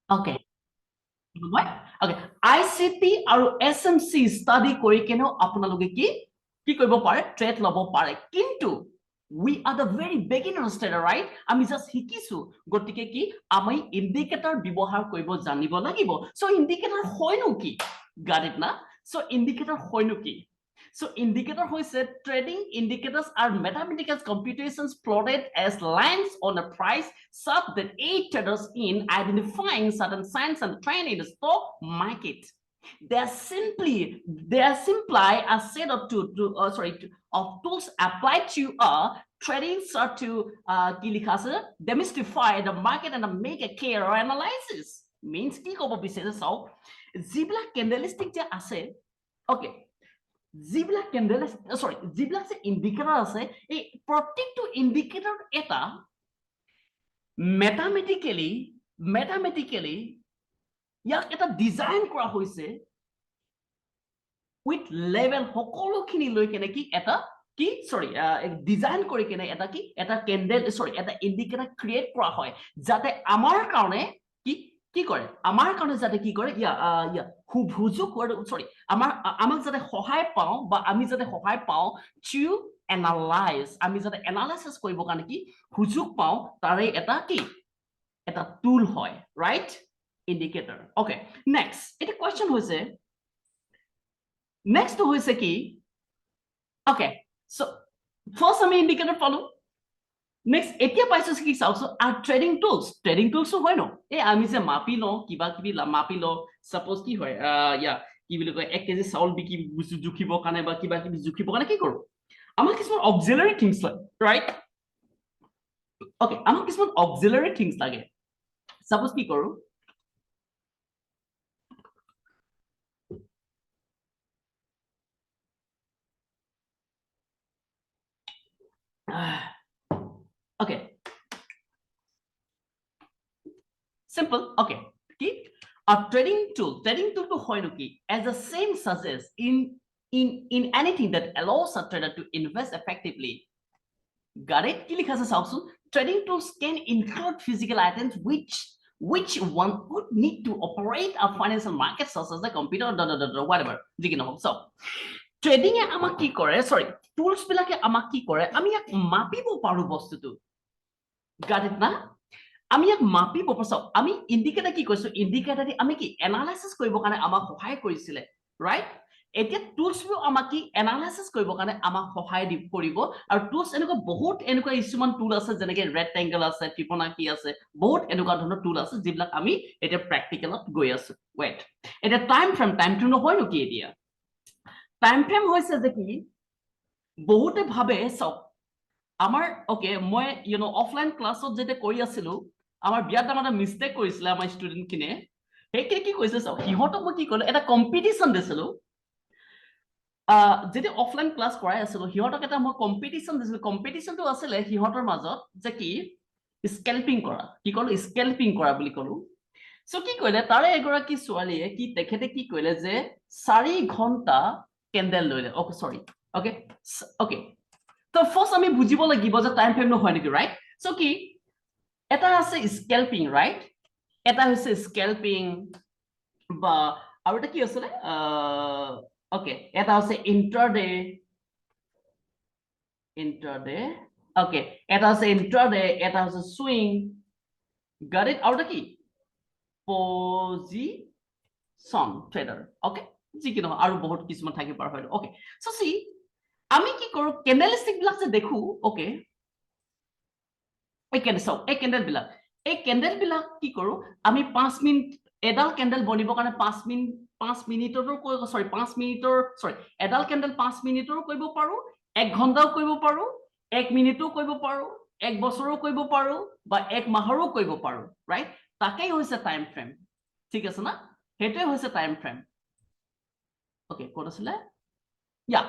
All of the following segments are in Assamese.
Okay. Okay. ICT আৰু SMC study কৰি কেনেও আপোনালোকে কি কৰিব পাৰে ট্ৰেড ল'ব পাৰে কিন্তু we are the very beginner stage right আমি just শিকিছো গতিকে কি আমি ইন্ডিকেটৰ ব্যৱহাৰ কৰিব জানিব লাগিব সো ইন্ডিকেটৰ হয়নো কি got it না সো ইন্ডিকেটৰ হয়নো কি So indicator hoise trading indicators are mathematical computations plotted as lines on a price such that aid traders in identifying certain signs and trend in the stock market. They are simply a set of of tools applied to trading start to demystify the market and make a clear analysis. Means কি ক'ব বিচাৰিছে চাওক যিবিলাক candlestick যে আছে okay যিবিলাক কেন্ডেল সৰি যিবিলাক যে ইন্ডিকেটৰ আছে এই প্ৰত্যেকটো ইন্ডিকেটৰ এটা ম্যাথমেটিক্যালি ইয়াক এটা ডিজাইন কৰা হৈছে উইথ লেভেল সকলোখিনি লৈ কেনে কি এটা কি সৰি ডিজাইন কৰি কেনে এটা কি এটা কেন্ডেল সৰি এটা ইন্ডিকেটৰ ক্ৰিয়েট কৰা হয় যাতে আমাৰ কাৰণে কি কৰে আমাৰ কাৰণে যাতে কি কৰে হুজুক সৰি আমাক যাতে সহায় পাও বা আমি যাতে সহায় পাও টু এনালাইজ আমি যাতে এনালাইসিস কৰিব কাৰণে কি হুজুক পাও তাৰে এটা কি এটা টুল হয় ৰাইট ইন্ডিকেটৰ ওকে নেক্সট এটা কোৱেশ্চন হৈছে নেক্সট হৈছে কি ওকে সো ফাৰ্স্ট আমি ইন্ডিকেটৰ পালো Next, etia paisa ki also are trading tools. Trading tools hoy no. Ami je mapi lo, kiba kibi la mapi lo. Suppose ki hoy, ki bili koi 1 kg saul biki busu jukhibo kane ba kiba kibi jukhibo kane ki koru. Amar kisman auxiliary things like, right? Okay, amar kisman auxiliary things lage. Suppose ki koru. Okay. Simple. Okay. Keep a trading tool to hoy no ki as the same suggests in anything that allows a trader to invest effectively. Got it? Ki likha ase saoksu trading tools can include physical items which one would need to operate a financial market such as the computer whatever jikino so trading e amak ki kore sorry tools bilake amak ki kore ami yak mapibo paru bostu tu got it na আমি এক মাপি পপছ আমি ইন্ডিকেটৰ কি কৈছো ইন্ডিকেটৰ দি আমি কি এনালাইসিস কৰিব কাৰণে আমাক সহায় কৰিছিলে ৰাইট এতিয়া টুলস বি আমাক কি এনালাইসিস কৰিব কাৰণে আমাক সহায় কৰিব আৰু টুলস এনেকুৱা বহুত এনেকুৱা ইনস্ট্ৰুমেন্ট টুল আছে যেনেকৈ ৰেক্টেংগল আছে ফিবোনাকি আছে বহুত এনেকুৱা ধৰণৰ টুল আছে যিবিলাক আমি এতিয়া প্ৰ্যাকটিকেলত গৈ আছো ওয়েট এতিয়া টাইম ফ্ৰেম নহয় নো কি এতিয়া টাইম ফ্ৰেম হৈছে যে কি বহুতে ভাবে সব আমাৰ ওকে মই অফলাইন ক্লাছত যেতে কৰি আছিলো আমাৰ বিয়াত এটা মিস্টেক কৰিছিল আমাৰ ষ্টুডেন্ট কিনে হেকে কি কৈছে সব হিহতক মই কি কলো এটা কম্পিটিশন দিছিলো যেতে অফলাইন ক্লাস কৰাই আছিলো হিহতক এটা মই কম্পিটিশন দিছিলো কম্পিটিশনটো আছিল হিহতৰ মাজত যে কি স্কেলপিং কৰা কি কলো স্কেলপিং কৰা বুলি কলো সো কি কইলে তাৰে এগৰাকী ছোৱালীয়ে কি তেখেতে কি কইলে যে 4 ঘন্টা কেন্ডেল লইলে ওকে সৰি ওকে ওকে তো ফার্স্ট আমি বুঝিব লাগিব যে টাইম ফ্রেম নহয় নেকি রাইট সো কি এটা আছে স্কেলপিং রাইট এটা হৈছে স্কেলপিং বা আৰু এটা কি আছে ওকে এটা আছে ইন্ট্ৰাডে ওকে এটা আছে ইন্ট্ৰাডে এটা আছে সুইং গট ইট আৰু এটা কি পজিশন ট্ৰেডাৰ ওকে যি কি নহয় আৰু বহুত কিছুমান থাকিব পাৰ হয় ওকে সো সি আমি কি কৰো ক্যান্ডেলস্টিক বিলাক যে দেখো ওকে এই ক্যান্ডেল বিলাক কি কৰো আমি 5 মিনিট এডাল ক্যান্ডেল বনিব কাৰণে 5 মিনিটৰো কৰিব সৰি 5 মিনিটৰ সৰি এডাল ক্যান্ডেল 5 মিনিটৰো কৰিব পাৰো 1 ঘন্টাও কৰিব পাৰো 1 মিনিটও কৰিব পাৰো 1 বছৰো কৰিব পাৰো বা 1 মাহৰো কৰিব পাৰো ৰাইট তাকেই হৈছে টাইম ফ্ৰেম ঠিক আছে না হেটোই হৈছে টাইম ফ্ৰেম ওকে কোড আছিল ইয়া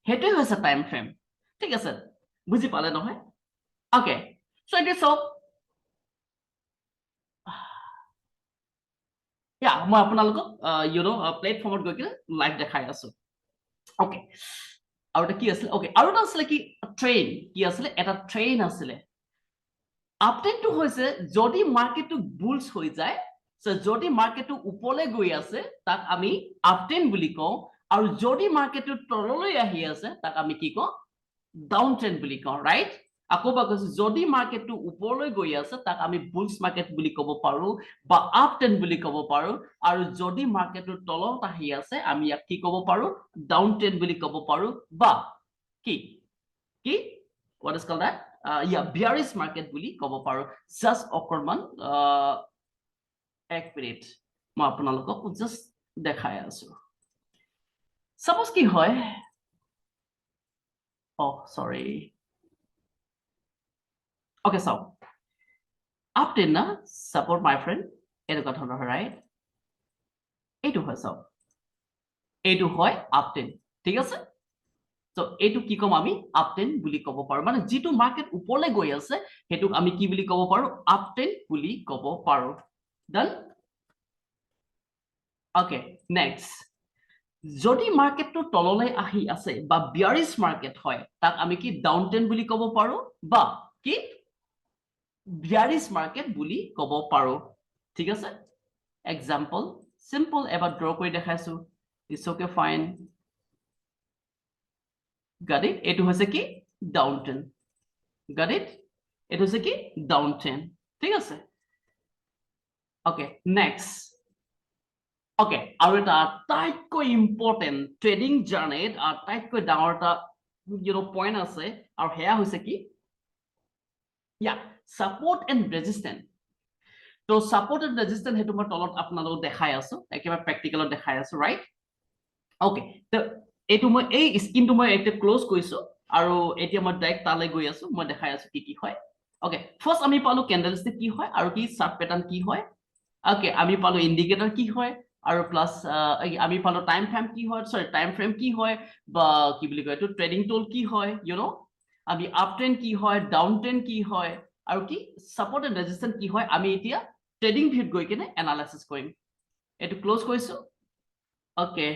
হেটোই হৈছে টাইম ফ্রেম ঠিক আছে বুঝি পালে নহয় okay so it is so yeah মই আপোনালোকক প্লেটফর্মত গৈ কি লাইভ দেখাই আছো ওকে আৰু এটা কি আছিল ওকে আৰু এটা আছিল কি ট্রেন কি আছিল এটা ট্রেন আছিল আপডেটটো হৈছে যদি মার্কেটটো বুলস হৈ যায় সো যদি মার্কেটটো উপৰলৈ গৈ আছে তাক আমি আপ ট্ৰেন্ড বুলি কওঁ আৰু যদি মাৰ্কেটটো তললৈ আহি আছে তাক আমি কি কওঁ ডাউন ট্ৰেন্ড বুলি কওঁ ৰাইট আকৌ কৈছো যদি মাৰ্কেটটো উপৰলৈ গৈ আছে তাক আমি বুলছ মাৰ্কেট বুলি ক'ব পাৰো বা আপ ট্ৰেন্ড বুলি ক'ব পাৰো আৰু যদি মাৰ্কেটটো তলত আহি আছে আমি ইয়াক কি ক'ব পাৰো ডাউন ট্ৰেন্ড বুলি ক'ব পাৰো বা কি কি what is called that bearish market বুলি ক'ব পাৰো just অকমান এক মিনিট মই আপোনালোকক জাস্ট দেখাই আছো সাপোজ কি হয় sorry okay so up trend na support my friend এনেকুৱা ধৰণৰ right এইটো হয় চাওক এইটো হয় up trend ঠিক আছে তো এইটো কি কম আমি আপ ট্ৰেন্ড বুলি ক'ব পাৰো মানে যেটো মাৰ্কেট উপৰলৈ গৈ আছে হেতুক আমি কি বুলি ক'ব পাৰো আপ ট্ৰেন্ড বুলি ক'ব পাৰো ডান ওকে নেক্সট যদি মাৰ্কেটটো তললৈ আহি আছে বা বিয়াৰিশ মাৰ্কেট হয় তাক আমি কি ডাউন ট্ৰেন্ড বুলি ক'ব পাৰো বা কি বিয়াৰিশ মাৰ্কেট বুলি ক'ব পাৰো ঠিক আছে এক্সাম্পল সিম্পল এবাৰ ড্ৰ কৰি দেখাইছো it's okay fine got it এটো হৈছে কি ডাউন ট্ৰেন্ড got it এটো হৈছে কি ডাউন ট্ৰেন্ড ঠিক আছে ওকে নেক্সট ওকে আৰু এটা আটাইতকৈ ইম্পৰ্টেন্ট ট্ৰেডিং জাৰ্নিত আটাইতকৈ ডাঙৰ এটা পইণ্ট আছে আৰু হেয়া হৈছে কি সাপোৰ্ট এন্ড ৰেজিস্ট্যান্স তো সাপোৰ্ট এন্ড ৰেজিস্ট্যান্স হেতু মই তলত আপোনালোকক দেখাই আছো একেবাৰে প্ৰ্যাকটিকেলত দেখাই আছো ৰাইট ওকে তো এইটো মই এই স্ক্ৰিনটো মই এতিয়া ক্লোজ কৰিছো আৰু এতিয়া মই ডাইৰেক্ট তালৈ গৈ আছো মই দেখাই আছো কি কি হয় ওকে ফাৰ্স্ট আমি পালো ক্যান্ডেলস্টিক কি হয় আৰু কি চাৰ্ট প্যাটাৰ্ন কি হয় ওকে আমি পালো ইন্ডিকেটৰ কি হয় আৰু প্লাস আমি পালো টাইম ফ্রেম কি হয় সরি টাইম ফ্রেম কি হয় বা কি বুলি কয় এটো ট্রেডিং টুল কি হয় আমি আপ ট্রেন্ড কি হয় ডাউন ট্রেন্ড কি হয় আৰু কি সাপোৰ্ট এন্ড ৰেজিস্ট্যান্স কি হয় আমি এতিয়া ট্ৰেডিং ভিউত গৈ কিনে এনালাইসিস কৰিম এটো ক্লোজ কৰিছো ওকে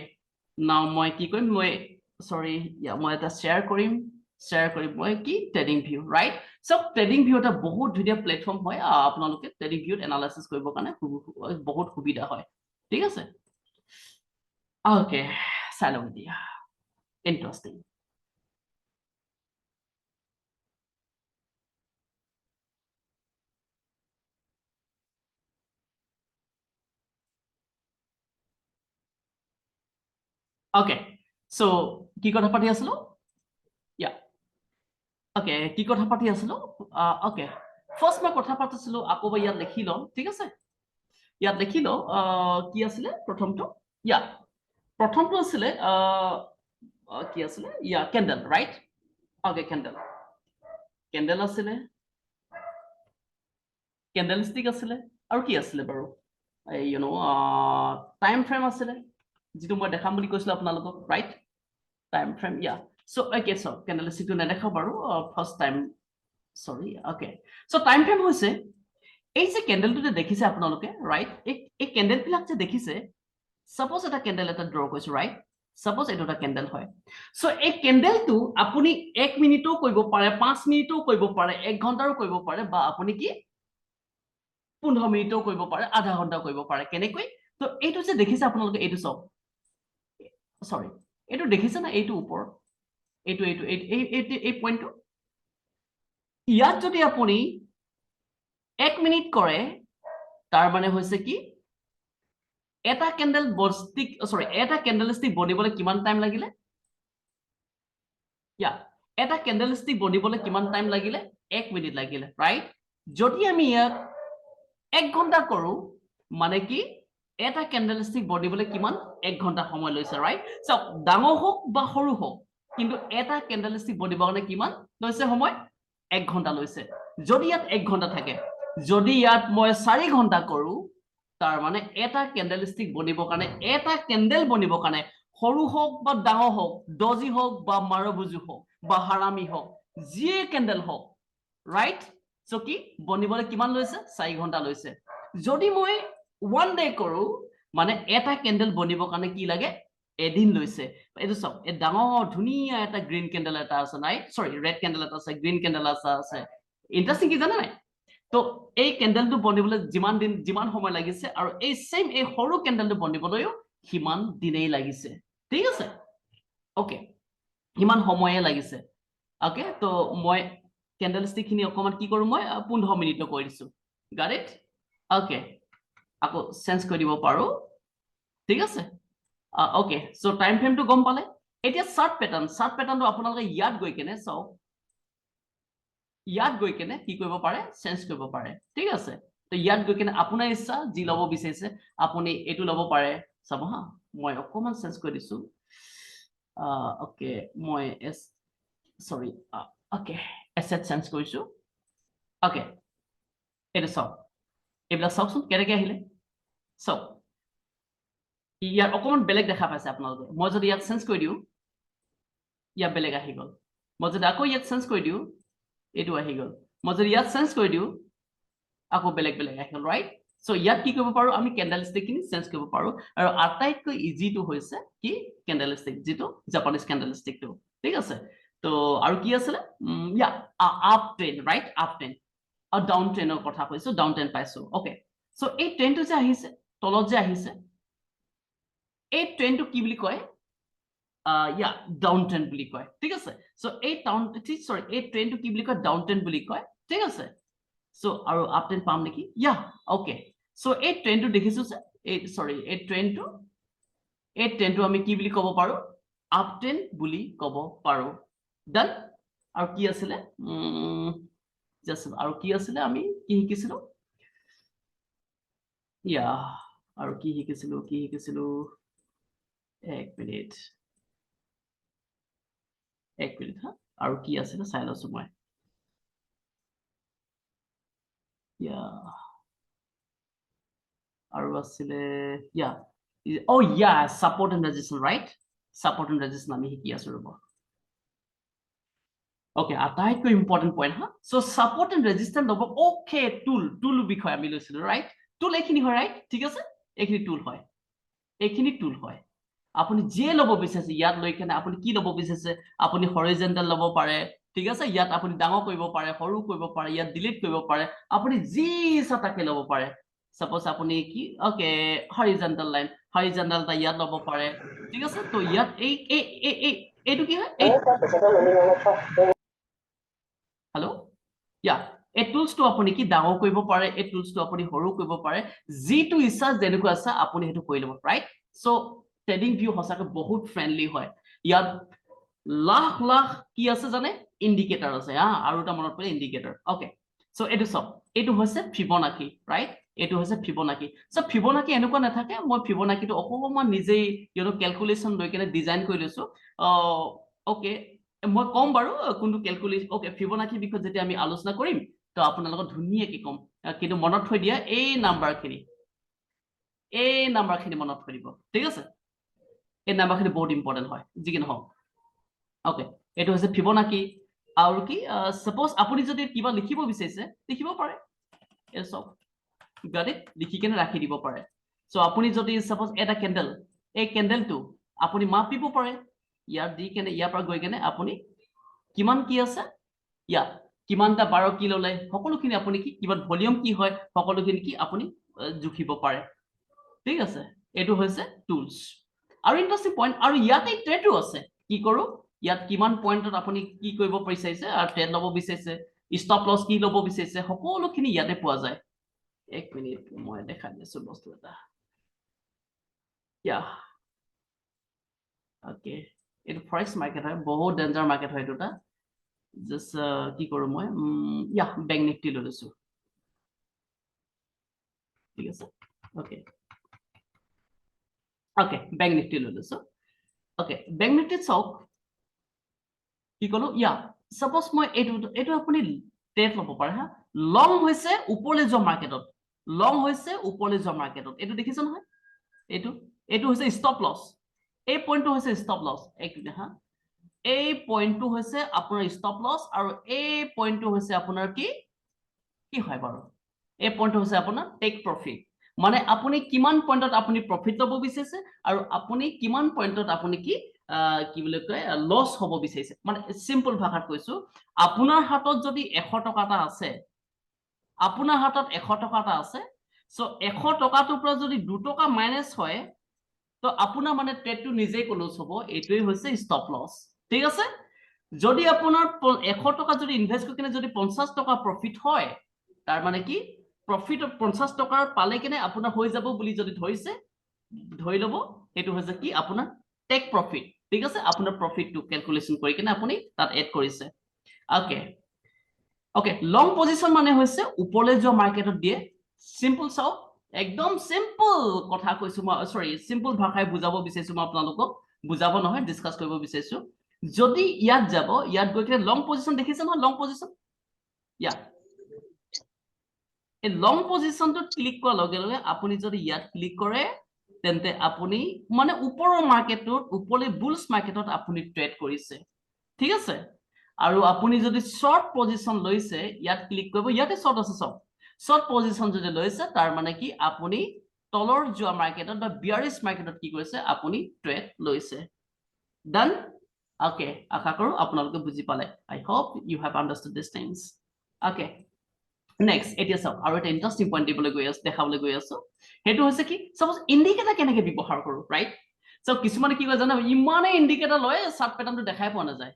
নাও মই কি কৰিম মই সৰি মই এটা শেয়াৰ কৰিম মই কি trading view right so trading view এটা বহুত ধুনীয়া প্ল্যাটফর্ম হয় আপোনালোকে ট্রেডিং ভিউত এনালাইসিস কৰিবৰ কাৰণে বহুত সুবিধা হয় ঠিক আছে ওকে চাই দিয়া ইন্টারেস্টিং ওকে সো কি কথা পাতি আছিলো ওকে কি কথা পাতি আছিলো ওকে ফার্স্ট মই কথা পাতিছিলো আকৌ ইয়াত লিখি লম ঠিক আছে ইয়াত লিখি লও কি আছিলে প্ৰথমটো প্ৰথমটো আছিলে কি আছিলে ক্যান্ডেল ৰাইট ওকে ক্যান্ডেল আছিলে ক্যান্ডেলস্টিক আছিলে আৰু কি আছিলে বাৰু টাইম ফ্ৰেম আছিলে যেটো মই দেখাম বুলি কৈছিলো আপোনালোকক right time frame so okay so candlestick to নেদেখাও বাৰু first time sorry okay so time frame হৈছে এই যে ক্যান্ডেলটো যে দেখিছে আপোনালোকে রাইট এই ক্যান্ডেল বিলাক যে দেখিছে সাপোজ এটা ক্যান্ডেল এটা ড্ৰ কৰিছো ৰাইট সাপোজ এটা ক্যান্ডেল হয় সো এই ক্যান্ডেলটো আপুনি 1 মিনিটও কৰিব পাৰে 5 মিনিটও কৰিব পাৰে 1 ঘন্টাও কৰিব পাৰে বা আপুনি কি 15 মিনিটও কৰিব পাৰে আধা ঘন্টাও কৰিব পাৰে কেনেকৈ তো এইটো যে দেখিছে আপোনালোকে এইটো সব সৰি এইটো দেখিছে না এইটো ওপৰ এইটো এই পইণ্টটো ইয়াত যদি আপুনি 1 মিনিট কৰে তাৰ মানে হৈছে কি এটা ক্যান্ডেল বস্টিক সরি এটা ক্যান্ডেলস্টিক বনিবলৈ কিমান টাইম লাগিলে এটা ক্যান্ডেলস্টিক বনিবলৈ কিমান টাইম লাগিলে 1 মিনিট লাগিলে রাইট যদি আমি ইয়াত 1 ঘন্টা কৰো মানে কি এটা ক্যান্ডেলস্টিক বনিবলৈ কিমান 1 ঘন্টা সময় লৈছে রাইট সো ডাঙৰ হোক বা সৰু হোক কিন্তু এটা ক্যান্ডেলস্টিক বনিবৰ কাৰণে কিমান লৈছে সময় 1 ঘন্টা লৈছে যদি ইয়াত 1 ঘন্টা থাকে যদি ইয়াত মই 4 ঘন্টা কৰো তাৰ মানে এটা ক্যান্ডেলস্টিক বনিবৰ কাৰণে এটা ক্যান্ডেল বনিবৰ কাৰণে সৰু হোক বা ডাঙৰ হোক ডজি হোক বা মাৰবুজু হোক বা হাৰামি হোক যিয়ে ক্যান্ডেল হোক রাইট সো কি বনিবলৈ কিমান লৈছে 4 ঘন্টা লৈছে যদি মই 1 ডে কৰো মানে এটা ক্যান্ডেল বনিবৰ কাৰণে কি লাগে এদিন লৈছে এইটো সব এই ডাঙৰ ধুনীয়া এটা গ্ৰীন ক্যান্ডেল এটা আছে নাই সৰি ৰেড ক্যান্ডেল এটা আছে গ্ৰীন ক্যান্ডেল আছে ইন্টারেস্টিং কি জানা নাই তো এই ক্যান্ডেলটো বনিবলৈ যিমান সময় লাগিছে আৰু এই সেম এই সৰু ক্যান্ডেলটো বনিবলৈও সিমান দিনেই লাগিছে ঠিক আছে ওকে ইমান সময়ে লাগিছে ওকে তো মই ক্যান্ডেলষ্টিক খিনি অকমান কি কৰো মই 15 মিনিট কৰি দিছো গট ইট ওকে আকৌ চেঞ্জ কৰি দিব পাৰো ঠিক আছে ওকে সো টাইম ফ্ৰেমটো গম পালে এতিয়া চাৰ্ট প্যাটাৰ্নটো আপোনালোকে ইয়াত গৈ কেনে চাও ইয়াত গৈ কেনে কি কৰিব পাৰে চেঞ্জ কৰিব পাৰে ঠিক আছে তো ইয়াত গৈ কেনে আপোনাৰ ইচ্ছা যি লব বিচাৰিছে আপুনি এটো লব পাৰে চাব হা মই অকমান চেঞ্জ কৰি দিছো ওকে মই সৰি ওকে এসেট চেঞ্জ কৰিছো ওকে এটা চাওক এইবিলাক চাওকচোন কেনেকৈ আহিলে চাওক ইয়াত অকমান বেলেগ দেখা পাইছে আপোনালোকে মই যদি ইয়াত চেঞ্জ কৰি দিও ইয়াত বেলেগ আহি গল মই যদি আকৌ ইয়াত চেঞ্জ কৰি দিও এটো আহি গল মই যদি ইয়াত চেঞ্জ কৰি দিও আকৌ বেলেগ আহি গল ৰাইট সো ইয়াত কি কৰিব পাৰো আমি ক্যান্ডেলষ্টিক খিনি চেঞ্জ কৰিব পাৰো আৰু আটাইতকৈ ইজিটো হৈছে কি ক্যান্ডেলষ্টিক যেটো জাপানিজ ক্যান্ডেলষ্টিকটো ঠিক আছে তো আৰু কি আছিল ইয়া up trend right up trend আৰু ডাউন ট্ৰেন্ডৰ কথা কৈছো ডাউন ট্ৰেন্ড পাইছো ওকে সো এই ট্ৰেন্ডটো যে আহিছে তলত যে আহিছে এই ট্ৰেন্ডটো কি বুলি কয় ইয়া ডাউন ট্ৰেন্ড বুলি কয় ঠিক আছে সো এই এই ট্ৰেন্ডটো কি বুলি কয় ডাউন ট্ৰেন্ড বুলি কয় ঠিক আছে সো আৰু আপ ট্ৰেন্ড পাম নেকি ইয়া ওকে সো এই ট্ৰেন্ডটো দেখিছো যে এই ট্ৰেন্ডটো আমি কি বুলি ক'ব পাৰো আপ ট্ৰেন্ড বুলি ক'ব পাৰো ডান আৰু কি আছিল জাস্ট আৰু কি আছিল আমি কি শিকিছিলো ইয়া আৰু কি শিকিছিলো এক মিনিট হা আৰু কি আছিল চাই লৈছো মই ইয়া আৰু আছিলে ইয়া oh yeah support and resistance right support and resistance আমি শিকি আছো ৰব ওকে আটাইতকৈ ইম্পৰ্টেন্ট পইণ্ট হা সো সাপোর্ট এন্ড রেজিস্ট্যান্স লব ওকে টুল বিষয় আমি লৈছিলো রাইট টুল এইখিনি হয় রাইট ঠিক আছে এইখিনি টুল হয় আপুনি যে লব বিচাৰিছে ইয়াত লৈ কেনে আপুনি কি লব বিচাৰিছে আপুনি হৰিজন্টাল লব পাৰে ঠিক আছে ইয়াত আপুনি ডাঙৰ কৰিব পাৰে সৰু কৰিব পাৰে ইয়াত ডিলিট কৰিব পাৰে আপুনি যি ইচ্ছা তাকে লব পাৰে সাপোজ আপুনি কি ওকে হৰিজন্টাল লাইন হৰিজন্টাল ইয়াত লব পাৰে ঠিক আছে তো ইয়াত এইটো কি হয় হেল্ল' ইয়া এই টুলসটো আপুনি কি ডাঙৰ কৰিব পাৰে এই টুলসটো আপুনি সৰু কৰিব পাৰে যিটো ইচ্ছা যেনেকুৱা আছে আপুনি হেতু কৰি লব ৰাইট সো ট্ৰেডিং ভিউ হসাকে বহুত ফ্ৰেন্ডলি হয় ইয়াত লাখ কি আছে জানে ইন্ডিকেটৰ আছে আৰু এটা মনত পৰে ইন্ডিকেটৰ ওকে সো এটো সব এটো হৈছে ফিবোনাকি ৰাইট এটো হৈছে ফিবোনাকি সো ফিবোনাকি এনেকুৱা নাথাকে মই ফিবোনাকিটো অকমান নিজেই ক্যালকুলেশন লৈ কেনে ডিজাইন কৰি লৈছো ওকে মই কম বাৰু কোনটো ক্যালকুলেশন ওকে ফিবোনাকি বিষয় যেতিয়া আমি আলোচনা কৰিম তো আপোনালোকক ধুনীয়াকৈ কম কিন্তু মনত থৈ দিয়া এই নাম্বাৰখিনি মনত থৈ দিব ঠিক আছে এই নাম্বাৰখিনি বহুত ইম্পৰ্টেন্ট হয় যি কি নহওক ওকে এটো হৈছে ফিবোনাকি আৰু কি সাপোজ আপুনি যদি কিবা লিখিব বিচাৰিছে লিখিব পাৰে এই সব গট ইট লিখি কেনে ৰাখি দিব পাৰে সো আপুনি যদি সাপোজ এটা ক্যান্ডেল এই ক্যান্ডেলটো আপুনি মাপিব পাৰে ইয়াৰ দি কেনে ইয়াৰ পৰা গৈ কেনে আপুনি কিমান কি আছে ইয়া কিমানটা 12 কি ললে সকলোখিনি আপুনি কি কিমান ভলিউম কি হয় সকলোখিনি কি আপুনি জুখিব পাৰে ঠিক আছে এটো হৈছে টুলস আৰু ইন্টাৰেস্টিং পয়েন্ট আৰু ইয়াতে ট্ৰেডও আছে কি কৰো ইয়াত কিমান পয়েন্টত আপুনি কি কৰিব বিচাৰিছে আৰু ট্ৰেড লব বিচাৰিছে স্টপ লস কি লব বিচাৰিছে সকলোখিনি ইয়াতে পোৱা যায় এক মিনিট মই দেখাই দিছো বস্তু এটা ইয়া ওকে এটো ফৰেক্স মাৰ্কেট হয় বহুত ডেঞ্জাৰ মাৰ্কেট হয় এটা জাস্ট কি কৰো মই ইয়া ব্যাংক নিফটি লৈ লৈছো ঠিক আছে ওকে ব্যাংক নিফটি লৈ লৈছো ওকে ব্যাংক নিফটি চাওক কি কলো ইয়া সাপোজ মই এটো আপুনি ট্ৰেড লব পাৰে হা লং হৈছে ওপৰলৈ যোৱা মাৰ্কেটত এটো দেখিছে নহয় এটো হৈছে স্টপ লস এই পইণ্টটো হৈছে স্টপ লস এক মিনিট হা এই পইণ্টটো হৈছে আপোনাৰ স্টপ লস আৰু এই পইণ্টটো হৈছে আপোনাৰ কি হয় বাৰু এই পইণ্টটো হৈছে আপোনাৰ টেক প্ৰফিট মানে আপুনি কিমান পইণ্টত আপুনি প্ৰফিট লব বিচাৰিছে আৰু আপুনি কিমান পইণ্টত আপুনি কি বুলি কয় লস হ'ব বিচাৰিছে মানে সিম্পল ভাষাত কৈছো আপোনাৰ হাতত যদি 100 টকা এটা আছে আপোনাৰ হাতত 100 টকাটা আছে সো 100 টকাটোৰ পৰা যদি 2 টকা মাইনাস হয় তো আপোনাৰ মানে ট্ৰেডটো নিজেই ক্লোজ হ'ব এইটোই হৈছে স্টপ লস ঠিক আছে যদি আপোনাৰ 100 টকা যদি ইনভেস্ট কৰি কিনে যদি 50 টকা প্ৰফিট হয় তাৰ মানে কি প্ৰফিট 50 টকাৰ পালে কিনে আপোনাৰ হৈ যাব বুলি যদি ধৰিছে ধৰি লব এটো হৈছে কি আপোনাৰ টেক প্ৰফিট ঠিক আছে আপোনাৰ প্ৰফিটটো ক্যালকুলেশন কৰি কিনে আপুনি তাত এড কৰিছে ওকে ওকে লং পজিশন মানে হৈছে উপৰলৈ যোৱা মাৰ্কেটত দিয়ে সিম্পল চাও একদম সিম্পল কথা কৈছো মই সৰি সিম্পল ভাষাই বুজাব বিচাৰিছো মই আপোনালোকক বুজাব নহয় ডিসকাস কৰিব বিচাৰিছো যদি ইয়াত যাব ইয়াত গৈ কিনে লং পজিশন দেখিছে ন লং পজিশন ইয়া এই লং পজিশনটো ক্লিক কৰাৰ লগে লগে আপুনি যদি ইয়াত ক্লিক কৰে তেন্তে আপুনি মানে উপৰৰ মাৰ্কেটত উপৰলৈ বুলছ মাৰ্কেটত আপুনি ট্ৰেড কৰিছে ঠিক আছে আৰু আপুনি যদি শৰ্ট পজিশন লৈছে ইয়াত ক্লিক কৰিব ইয়াতে শৰ্ট আছে সব শৰ্ট পজিশন যদি লৈছে তাৰ মানে কি আপুনি তলৰ যোৱা মাৰ্কেটত বা বিয়াৰিশ মাৰ্কেটত কি কৰিছে আপুনি ট্ৰেড লৈছে ডান ওকে আশা কৰো আপোনালোকে বুজি পালে I hope you have understood this things okay next এতিয়া চাওক আৰু এটা ইন্টাৰেষ্টিং পইণ্ট দিবলৈ গৈ আছো দেখাবলৈ গৈ আছো হেতু হৈছে কি সাপোজ ইন্ডিকেটৰ কেনেকৈ ব্যৱহাৰ কৰো ৰাইট সো কিছুমানে কি কয় জানো ইমানে ইন্ডিকেটৰ লয় চাৰ্ট প্যাটাৰ্নটো দেখাই পোৱা নাযায়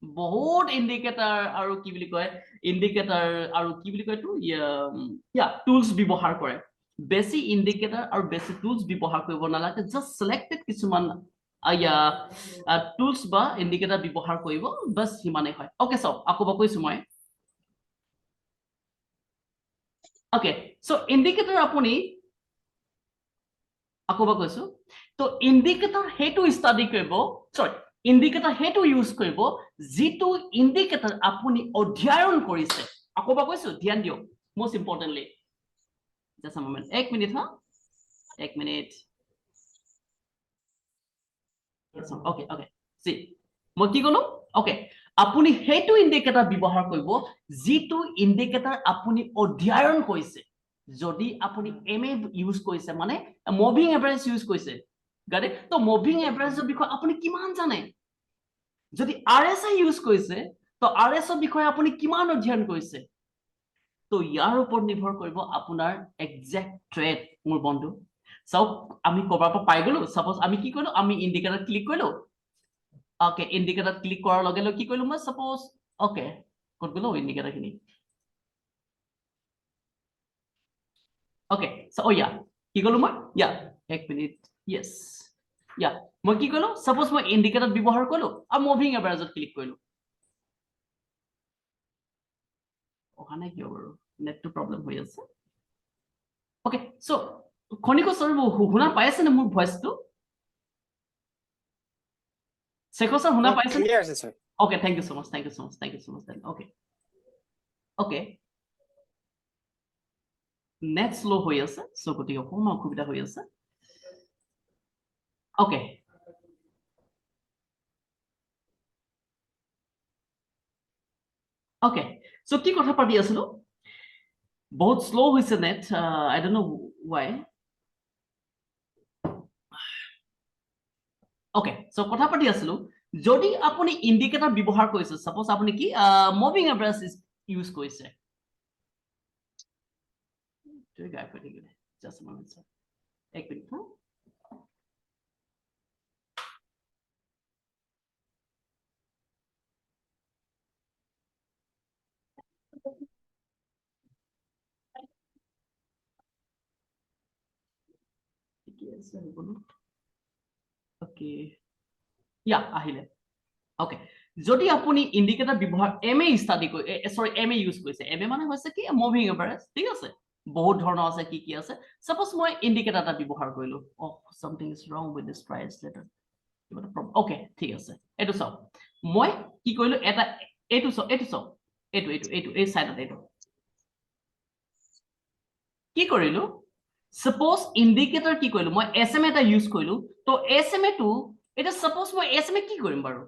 বহুত ইন্ডিকেটৰ আৰু কি বুলি কয় ইন্ডিকেটৰ আৰু কি বুলি কয় তো ইয়া টুলস ব্যৱহাৰ কৰে বেছি ইন্ডিকেটৰ আৰু বেছি টুলস ব্যৱহাৰ কৰিব নালাগে জাস্ট সিলেক্টেড কিছুমান ইয়া টুলস বা ইন্ডিকেটৰ ব্যৱহাৰ কৰিব বাস হিমানে হয় ওকে সো আকৌ কৈছো মই ওকে সো ইন্ডিকেটৰ আপুনি আকৌ কৈছো তো ইন্ডিকেটৰ হেতু ষ্টাডি কৰিব সৰি ইন্ডিকেটৰ হেতু ইউজ কৰিব যেটো ইন্ডিকেটৰ আপুনি অধ্যয়ন কৰিছে আকৌ কৈছো ধ্যান দিয়ক মোস্ট ইম্পৰ্টেন্টলি জাস্ট আ মোমেন্ট এক মিনিট হা এক মিনিট ওকে ওকে সি মই কি কলো ওকে আপুনি হেতু ইন্ডিকেটৰ ব্যৱহাৰ কৰিব যেটো ইন্ডিকেটৰ আপুনি অধ্যয়ন কৰিছে যদি আপুনি এমএ ইউজ কৰিছে মানে মুভিং এভাৰেজ ইউজ কৰিছে গাড়ী তো মুভিং এভাৰেজৰ বিষয়ে আপুনি কিমান জানে যদি আৰএসআই ইউজ কৰিছে তো আৰএসৰ বিষয়ে আপুনি কিমান অধ্যয়ন কৰিছে তো ইয়াৰ ওপৰত নিৰ্ভৰ কৰিব আপোনাৰ এক্সাক্ট ট্ৰেড মোৰ বন্ধু চাওক আমি কবাৰ পৰা পাই গলো সাপোজ আমি কি কৰিলো আমি ইন্ডিকেটৰ ক্লিক কৰিলো ওকে ইন্ডিকেটৰ ক্লিক কৰাৰ লগে লগে কি কৰিলো মই সাপোজ ওকে কত গলো ইন্ডিকেটৰ খিনি ওকে সো ইয়া কি কলো মই ইয়া এক মিনিট ইয়েস ইয়া মই কি কলো সাপোজ মই ইন্ডিকেটৰ ব্যৱহাৰ কৰিলো আৰু মুভিং এভাৰেজত ক্লিক কৰিলো অহা নাই কিয় বাৰু নেটটো প্ৰবলেম হৈ আছে ওকে সো খনিকো সৰ শুনা পাইছে নে মোৰ ভয়েসটো শেখৰ স্যাৰ শুনা পাইছে ক্লিয়াৰ আছে sir okay thank you so much then okay okay net slow হৈ আছে সো গতিকে অকণমান অসুবিধা হৈ আছে ওকে ওকে সো কি কথা পাতি আছিলো বহুত স্লো হৈছে net I don't know Y okay so কথা পাতি আছিলো যদি আপুনি ইন্ডিকেটৰ ব্যৱহাৰ কৰিছে সাপোজ আপুনি কি মুভিং এভাৰেজ ইউজ কৰিছে just a moment sir এক মিনিট ওকে ইয়া আহিলে ওকে যদি আপুনি ইন্ডিকেটৰ ব্যৱহাৰ এমএ ষ্টাডি কৰি সৰি এমএ ইউজ কৰিছে এমএ মানে হৈছে কি মুভিং এভাৰেজ ঠিক আছে বহুত ধৰণৰ আছে কি আছে সাপোজ মই ইন্ডিকেটৰ এটা ব্যৱহাৰ কৰিলো অ সামথিং ইজ ৰং with this price letter okay ঠিক আছে এটো চাও মই কি কৰিলো এটা এটো চাও এটো এই সাইডত এটো কি কৰিলো সাপোজ ইন্ডিকেটৰ কি কৰিলো মই এসএমএ এটা ইউজ কৰিলো তো এসএমএ টো এটা সাপোজ মই এসএমএ কি কৰিম বাৰু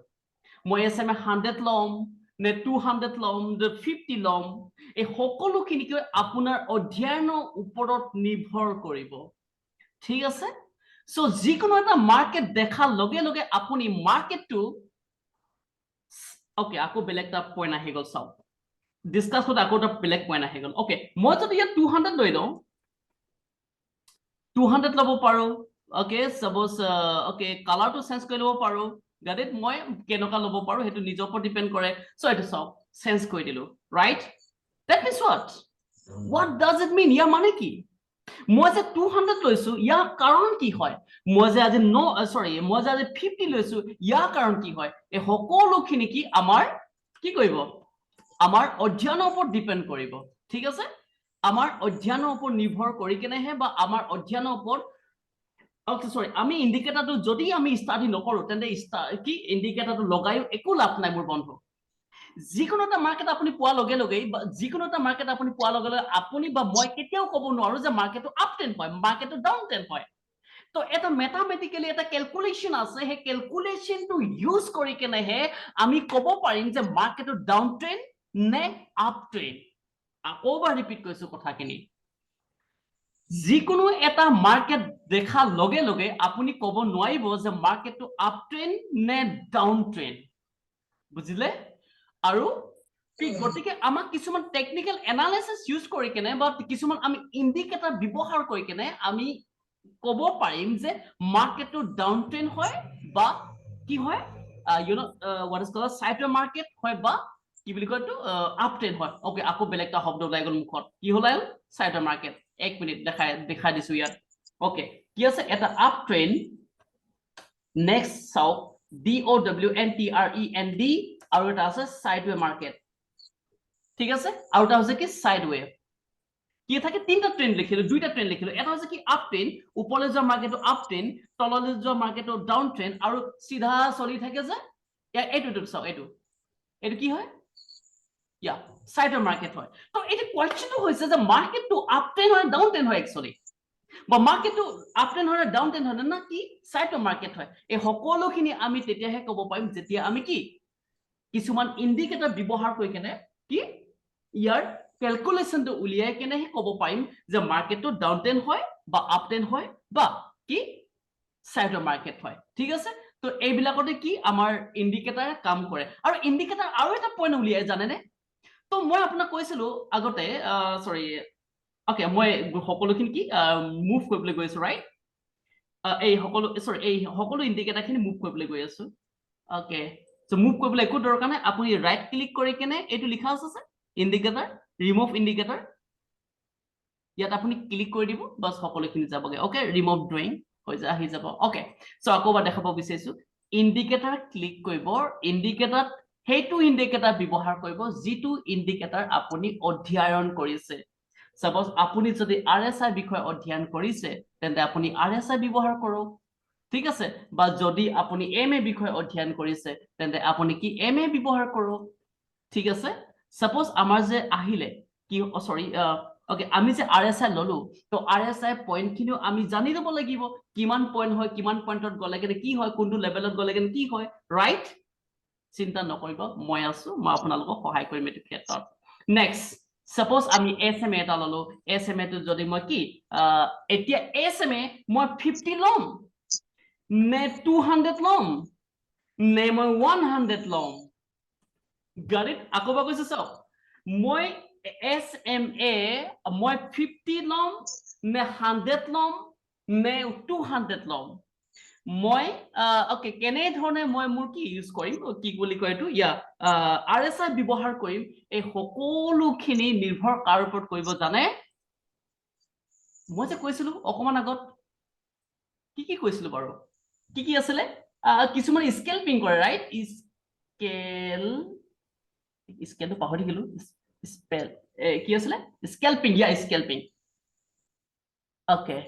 মই এসএমএ 100 লম নে 200 লম নে 50 লম এই সকলোখিনি কি আপোনাৰ অধ্যয়নৰ ওপৰত নিৰ্ভৰ কৰিব ঠিক আছে সো যিকোনো এটা মাৰ্কেট দেখাৰ লগে লগে আপুনি মাৰ্কেটটো ওকে আকৌ বেলেগ এটা পইণ্ট আহি গল চাওক ডিসকাস কৰোঁ আকৌ এটা বেলেগ পইণ্ট আহি গ'ল ওকে মই যদি ইয়াত 200 লৈ লওঁ 200 ল'ব পাৰোঁ ওকে সাপোজ ওকে কালাৰটো চেঞ্জ কৰি ল'ব পাৰোঁ গাড়ীত মই কেনেকুৱা ল'ব পাৰোঁ সেইটো নিজৰ ওপৰত ডিপেন্ড কৰে সো এইটো চাওক চেঞ্জ কৰি দিলো right that means what does it mean ইয়াৰ মানে কি মই যে 200 লৈছো ইয়াৰ কাৰণ কি হয় মই যে আজি মই যে আজি 50 লৈছো ইয়াৰ কাৰণ কি হয় এই সকলোখিনি কি আমাৰ কি কৰিব আমাৰ অধ্যয়নৰ ওপৰত ডিপেন্ড কৰিব ঠিক আছে আমাৰ অধ্যয়নৰ ওপৰত নিৰ্ভৰ কৰি কেনেহে বা আমাৰ অধ্যয়নৰ ওপৰত ওকে সৰি আমি ইন্ডিকেটৰটো যদি আমি ষ্টাডি নকৰো তেন্তে কি ইন্ডিকেটৰটো লগায়ো একো লাভ নাই মোৰ বন্ধু যিকোনো এটা মাৰ্কেট আপুনি পোৱা লগে লগে যিকোনো এটা মাৰ্কেট আপুনি পোৱা লগে লগে আপুনি বা মই কেতিয়াও ক'ব নোৱাৰো যে মাৰ্কেটটো আপ ট্ৰেন্ড হয় মাৰ্কেটটো ডাউন ট্ৰেন্ড হয় তো এটা মেথামেটিক্যালি এটা ক্যালকুলেশন আছে হে ক্যালকুলেশনটো ইউজ কৰি কেনেহে আমি ক'ব পাৰিম যে মাৰ্কেটটো ডাউন ট্ৰেন্ড নে আপ ট্ৰেন্ড আকৌ এবাৰ ৰিপিট কৰিছো কথাখিনি যিকোনো এটা মাৰ্কেট দেখা লগে লগে আপুনি ক'ব নোৱাৰিব যে মাৰ্কেটটো আপ ট্ৰেন্ড নে ডাউন ট্ৰেন্ড বুজিলে আৰু কি গতিকে আমাক কিছুমান টেকনিক্যাল এনালাইসিস ইউজ কৰি কেনে বা কিছুমান আমি ইন্ডিকেটৰ ব্যৱহাৰ কৰি কেনে আমি ক'ব পাৰিম যে মাৰ্কেটটো ডাউন ট্ৰেন্ড হয় বা কি হয় you know what is called সাইডৰ মাৰ্কেট হয় বা কি বুলি কয় তো আপ ট্ৰেন্ড হয় ওকে আকৌ বেলেগ এটা শব্দ ওলাই গ'ল মুখত কি হ'ল সাইডৰ মাৰ্কেট এক মিনিট দেখাই দিছো ইয়াত ওকে কি আছে এটা আপ ট্ৰেন্ড নেক্সট চাওক DOWNTREND আৰু এটা আছে সাইডৱে মাৰ্কেট ঠিক আছে আৰু এটা হৈছে কি সাইডৱে কি থাকে তিনটা ট্ৰেন্ড লিখিলো দুইটা ট্ৰেন্ড লিখিলো এটা হৈছে কি আপ ট্ৰেন্ড ওপৰলৈ যোৱা মাৰ্কেটটো আপ ট্ৰেন্ড তললৈ যোৱা মাৰ্কেটটো ডাউন ট্ৰেন্ড আৰু সিধা চলি থাকে যে এইটো চাও এইটো কি হয় ইয়া সাইডৰ মাৰ্কেট হয় তো এইটো কোৱেশ্চনটো হৈছে যে মাৰ্কেটটো আপ ট্ৰেন্ড হয় ডাউন ট্ৰেন্ড হয় একচুয়ালি বা মাৰ্কেটটো আপ ট্ৰেন্ড হয় ডাউন ট্ৰেন্ড হয় না কি সাইডৰ মাৰ্কেট হয় এই সকলোখিনি আমি তেতিয়াহে ক'ব পাৰিম যেতিয়া আমি কি কিছুমান ইন্ডিকেটৰ ব্যৱহাৰ কৰি কেনে কি ইয়াৰ ক্যালকুলেশনটো উলিয়াই কেনেহে ক'ব পাৰিম যে মাৰ্কেটটো ডাউন ট্ৰেন্ড হয় বা আপ ট্ৰেন্ড হয় বা কি সাইডৰ মাৰ্কেট হয় ঠিক আছে তো এইবিলাকতে কি আমাৰ ইন্ডিকেটৰে কাম কৰে আৰু ইন্ডিকেটৰ আৰু এটা পইণ্ট উলিয়াই জানেনে তো মই আপোনাক কৈছিলো আগতে সৰি ওকে মই সকলোখিনি কি মুভ কৰিবলৈ গৈ আছো ৰাইট এই সকলো ইন্ডিকেটৰখিনি মুভ কৰিবলৈ গৈ আছো ওকে সো মুভ কৰিবলৈ একো দৰকাৰ নাই আপুনি ৰাইট ক্লিক কৰি কেনে এইটো লিখা আছে ইন্ডিকেটৰ ৰিমুভ ইন্ডিকেটৰ ইয়াত আপুনি ক্লিক কৰি দিব বাস সকলোখিনি যাবগে ওকে ৰিমুভ ড্ৰয়িং হৈ যায় আহি যাব ওকে সো আকৌ এবাৰ দেখাব বিচাৰিছো ইন্ডিকেটৰ ক্লিক কৰিব ইন্ডিকেটৰত হেতু ইন্ডিকেটৰ ব্যৱহাৰ কৰিব যিটো ইন্ডিকেটৰ আপুনি অধ্যয়ন কৰিছে সাপোজ আপুনি যদি RSI বিষয় অধ্যয়ন কৰিছে তেন্তে আপুনি RSI ব্যৱহাৰ কৰক ঠিক আছে বা যদি আপুনি MA বিষয় অধ্যয়ন কৰিছে তেন্তে আপুনি কি MA ব্যৱহাৰ কৰক ঠিক আছে সাপোজ আমাৰ যে আহিলে কি সৰি ওকে আমি যে RSI ললো তো RSI পয়েন্ট খিনিও আমি জানি লব লাগিব কিমান পয়েন্ট হয় কিমান পয়েন্টত গলে কেনে কি হয় কোনটো লেভেলত গলে কেনে কি হয় ৰাইট চিন্তা নকৰিব মই আছো মই আপোনালোকক সহায় কৰিম এই ক্ষেত্ৰত নেক্সট সাপোজ আমি SMA এটা ললো SMA টো যদি মই কি এতিয়া SMA মই 50 লম নে 200 লম নে মই 100 লম গাড়ীত আকৌ এবাৰ কৈছো চাওক মই SMA মই 50 লম নে 100 লম নে 200 লম মই ওকে কেনে ধৰণে মই মোৰ কি ইউজ কৰিম কি বুলি কয় এইটো ইয়া RSI ব্যৱহাৰ কৰিম এই সকলোখিনি নিৰ্ভৰ কাৰ ওপৰত কৰিব জানে মই যে কৈছিলো অকমান আগত কি কৈছিলো বাৰু কি আছিলে কিছুমান স্কেলপিং কৰে ৰাইট স্কেলটো পাহৰি গলো স্পেল কি আছিলে স্কেলপিং ইয়া স্কেলপিং ওকে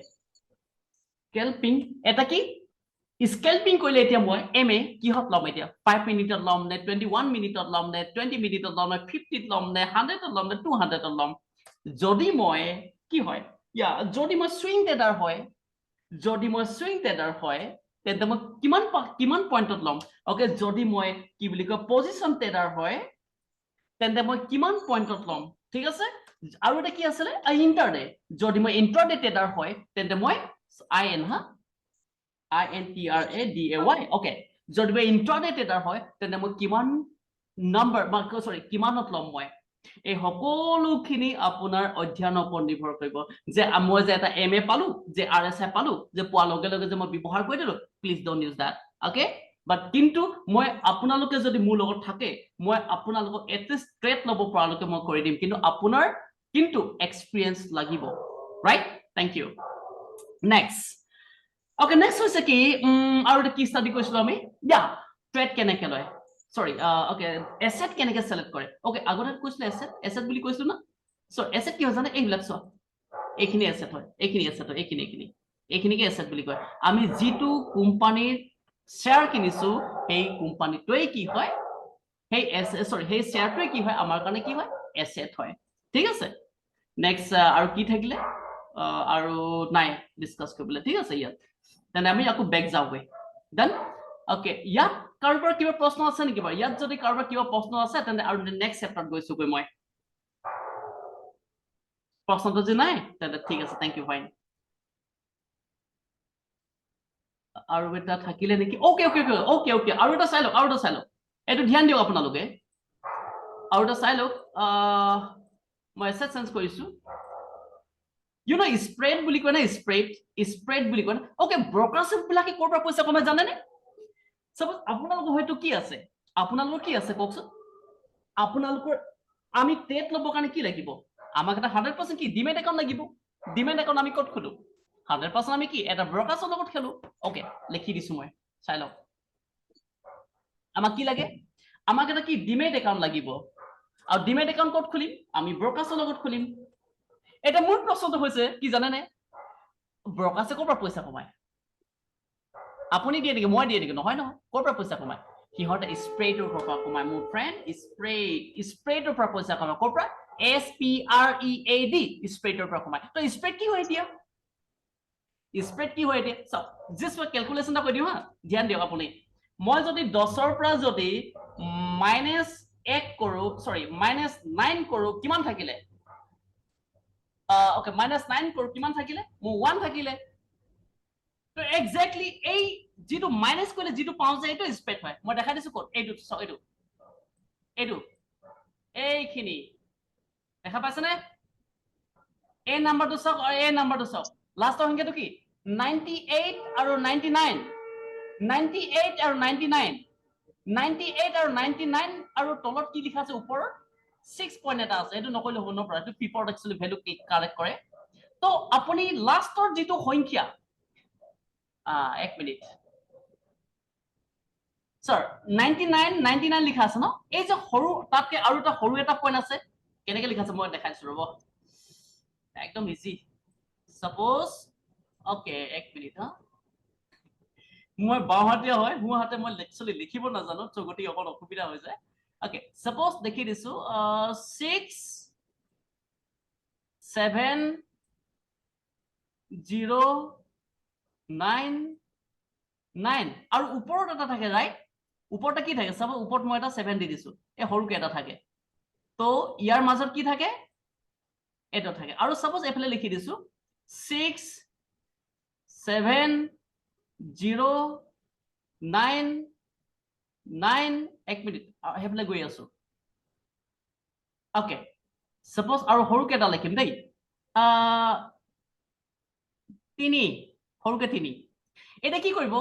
স্কেলপিং এটা কি স্কেলপিং কৰিলে এতিয়া মই MA কিহত লম এতিয়া 5 মিনিটত লম নে 21 মিনিটত লম নে 20 মিনিটত লম নে 50 লম নে 100 লম নে 200 লম যদি মই কি হয় ইয়া যদি মই সুইং ট্ৰেডাৰ হয় তেন্তে মই কিমান পইণ্টত লম ওকে যদি মই কি বুলি কয় পজিশন ট্ৰেডাৰ হয় তেন্তে মই কিমান পইণ্টত লম ঠিক আছে আৰু এটা কি আছিলে ইন্টাৰডে যদি মই ইন্ট্ৰাডে ট্ৰেডাৰ হয় তেন্তে মই INTRADAY ওকে যদি মই ইন্ট্ৰাডে ট্ৰেডাৰ হয় তেন্তে মই কিমান নাম্বাৰ সৰি কিমানত লম মই এই সকলোখিনি আপোনাৰ অধ্যয়নৰ ওপৰত নিৰ্ভৰ কৰিব যে মই যে এটা MA পালো যে RSI পালো যে পোৱাৰ লগে লগে যে মই ব্যৱহাৰ কৰি দিলো please don't use that okay but কিন্তু মই আপোনালোকে যদি মোৰ লগত থাকে মই আপোনালোকক এটলিষ্ট ট্ৰেড ল'ব পৰালৈকে মই কৰি দিম কিন্তু আপোনাৰ কিন্তু এক্সপিৰিয়েন্স লাগিব right thank you next okay next হৈছে কি আৰু কি ষ্টাডি কৰিছিলো আমি ইয়া ট্ৰেড কেনেকৈ লয় sorry okay asset কেনেকৈ সিলেক্ট কৰে okay আগতে কৈছিল asset বুলি কৈছিল না so asset কি হয় জানে এইবিলাক চোৱা এইখিনি asset হয় এইখিনি asset হয় এইখিনিকে asset বুলি কয় আমি যেটো কোম্পানীৰ শেয়াৰ কিনিছো সেই কোম্পানীটোই কি হয় সেই sorry সেই শেয়াৰটোই কি হয় আমাৰ কাৰণে কি হয় asset হয় ঠিক আছে নেক্সট আৰু কি থাকিলে আৰু নাই ডিসকাস কৰিবলৈ ঠিক আছে ইয়াত তেনে আমি আকৌ বেক যাওঁগে দেন ওকে ইয়াত কাৰোবাৰ কিবা প্ৰশ্ন আছে নেকি বাৰু ইয়াত যদি কাৰোবাৰ কিবা প্ৰশ্ন আছে তেনে আৰু নেক্সট চেপ্টাৰত গৈছোগৈ মই প্ৰশ্নটো যে নাই তেনে ঠিক আছে থ্যাংক ইউ ফাইন আৰু এটা থাকিলে নেকি okay okay okay okay okay আৰু এটা চাই লওক এটো ধ্যান দিয়ক আপোনালোকে আৰু এটা চাই লওক মই এসেট চেঞ্জ কৰিছো you know spread বুলি কয় না spread বুলি কয় ওকে ব্ৰকাৰশ্বিপ বিলাকে ক'ৰ পৰা পইচা কমাই জানে নে সপোজ আপোনালোকৰ হয়তো কি আছে কওকচোন আপোনালোকৰ আমি টেট ল'বৰ কাৰণে কি লাগিব আমাক এটা 100% কি ডিমেট একাউণ্ট লাগিব ডিমেট একাউণ্ট আমি ক'ত খুলো 100% আমি কি এটা ব্ৰকাৰৰ লগত খেলো ওকে লিখি দিছো মই চাই লওক আমাক কি লাগে আমাক এটা কি ডিমেট একাউণ্ট লাগিব আৰু ডিমেট একাউণ্ট ক'ত খুলিম আমি ব্ৰকাৰৰ লগত খুলিম এটা মূল প্ৰশ্নটো হৈছে কি জানে নে ব্ৰকাৰে ক'ৰ পৰা পইচা কমায় আপুনি দিয়ে নেকি মই দিয়ে নেকি নহয় নহয় ক'ৰ পৰা পইচা কমায় সিহঁতে স্প্ৰেডৰ পৰা কমায় মোৰ ফ্ৰেণ্ড স্প্ৰেডৰ পৰা পইচা কমায় ক'ৰ পৰা SPREAD স্প্ৰেডৰ পৰা কমায় তো স্প্ৰেড কি হয় এতিয়া স্প্ৰেড কি হয় এতিয়া চাওক জাষ্ট মই ক্যালকুলেশনটা কৰি দিও হা ধ্যান দিয়ক আপুনি মই যদি 10ৰ পৰা যদি -1 কৰো সৰি -9 কৰো কিমান থাকিলে ওকে -9 কৰো কিমান থাকিলে মোৰ 1 থাকিলে তো এক্স্যাক্টলি এই যেটো মাইনাস কৰিলে যেটো পাও যে এটো স্প্ৰেড হয় মই দেখাই দিছো ক'ত এইটো এইখিনি দেখা পাইছে নে এই নাম্বাৰটো চাওক আৰু এই নাম্বাৰটো চাওক লাষ্টৰ সংখ্যাটো কি 98 আৰু 99 98 আৰু 99 98 আৰু 99 আৰু তলত কি লিখা আছে ওপৰত 6 পইণ্ট এটা আছে এটো নকইলে হ'ব নপৰা এটো পিপৰত একচুয়ালি ভ্যালু কালেক্ট কৰে তো আপুনি লাষ্টৰ যেটো সংখ্যা এক মিনিট স্যাৰ 99 লিখা আছে ন এই যে সৰু তাতকে আৰু এটা সৰু এটা পইণ্ট আছে কেনেকৈ লিখা আছে মই দেখাইছো ৰব একদম ইজি সাপোজ ওকে এক মিনিট হা মই বাওহাতীয়া হয় হুহাতে মই একচুয়ালি লিখিব নাজানো তো গতি অকল অসুবিধা হৈ যায় ওকে সাপোজ দেখি দিছো 6 7 0 9 9 আৰু ওপৰত এটা থাকে ৰাইট ওপৰটা কি থাকে সাপোজ ওপৰত মই এটা 7 দি দিছো এই সৰুকে এটা থাকে তো ইয়াৰ মাজত কি থাকে এটা থাকে আৰু সাপোজ এফালে লিখি দিছো 6 7 0 9 9 এক মিনিট হেফলে গৈ আছো ওকে সাপোজ আৰু সৰুকে এটা লিখিম দেই 3 সৰুকে 3 এটা কি কৰিব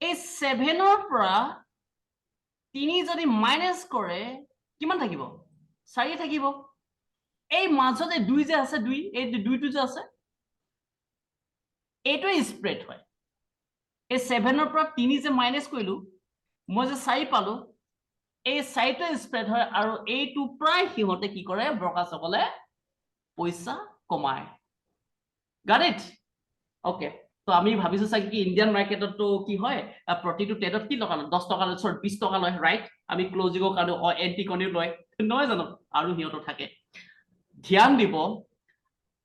এই 7ৰ পৰা 3 যদি মাইনাস কৰে কিমান থাকিব 4 থাকিব এই মাজতে 2 যে আছে 2 এই 2টো যে আছে এইটো স্প্ৰেড হয় এই 7ৰ পৰা 3 যে মাইনাস কৰিলো মই যে 4 পালো এই 4টো স্প্ৰেড হয় আৰু এইটো প্ৰায় হিহতে কি কৰে ব্ৰকাৰসকলে পইচা কমায় গট ইট ওকে তো আমি ভাবিছো চাগে কি ইন্ডিয়ান মার্কেটত তো কি হয় প্ৰতিটো ট্ৰেডত কি টকা 10 টকা সৰি 20 টকা লয় ৰাইট আমি ক্লোজিংৰ কাৰণে এন্টি কনিও লয় নহয় জানো আৰু হিহত থাকে ধ্যান দিব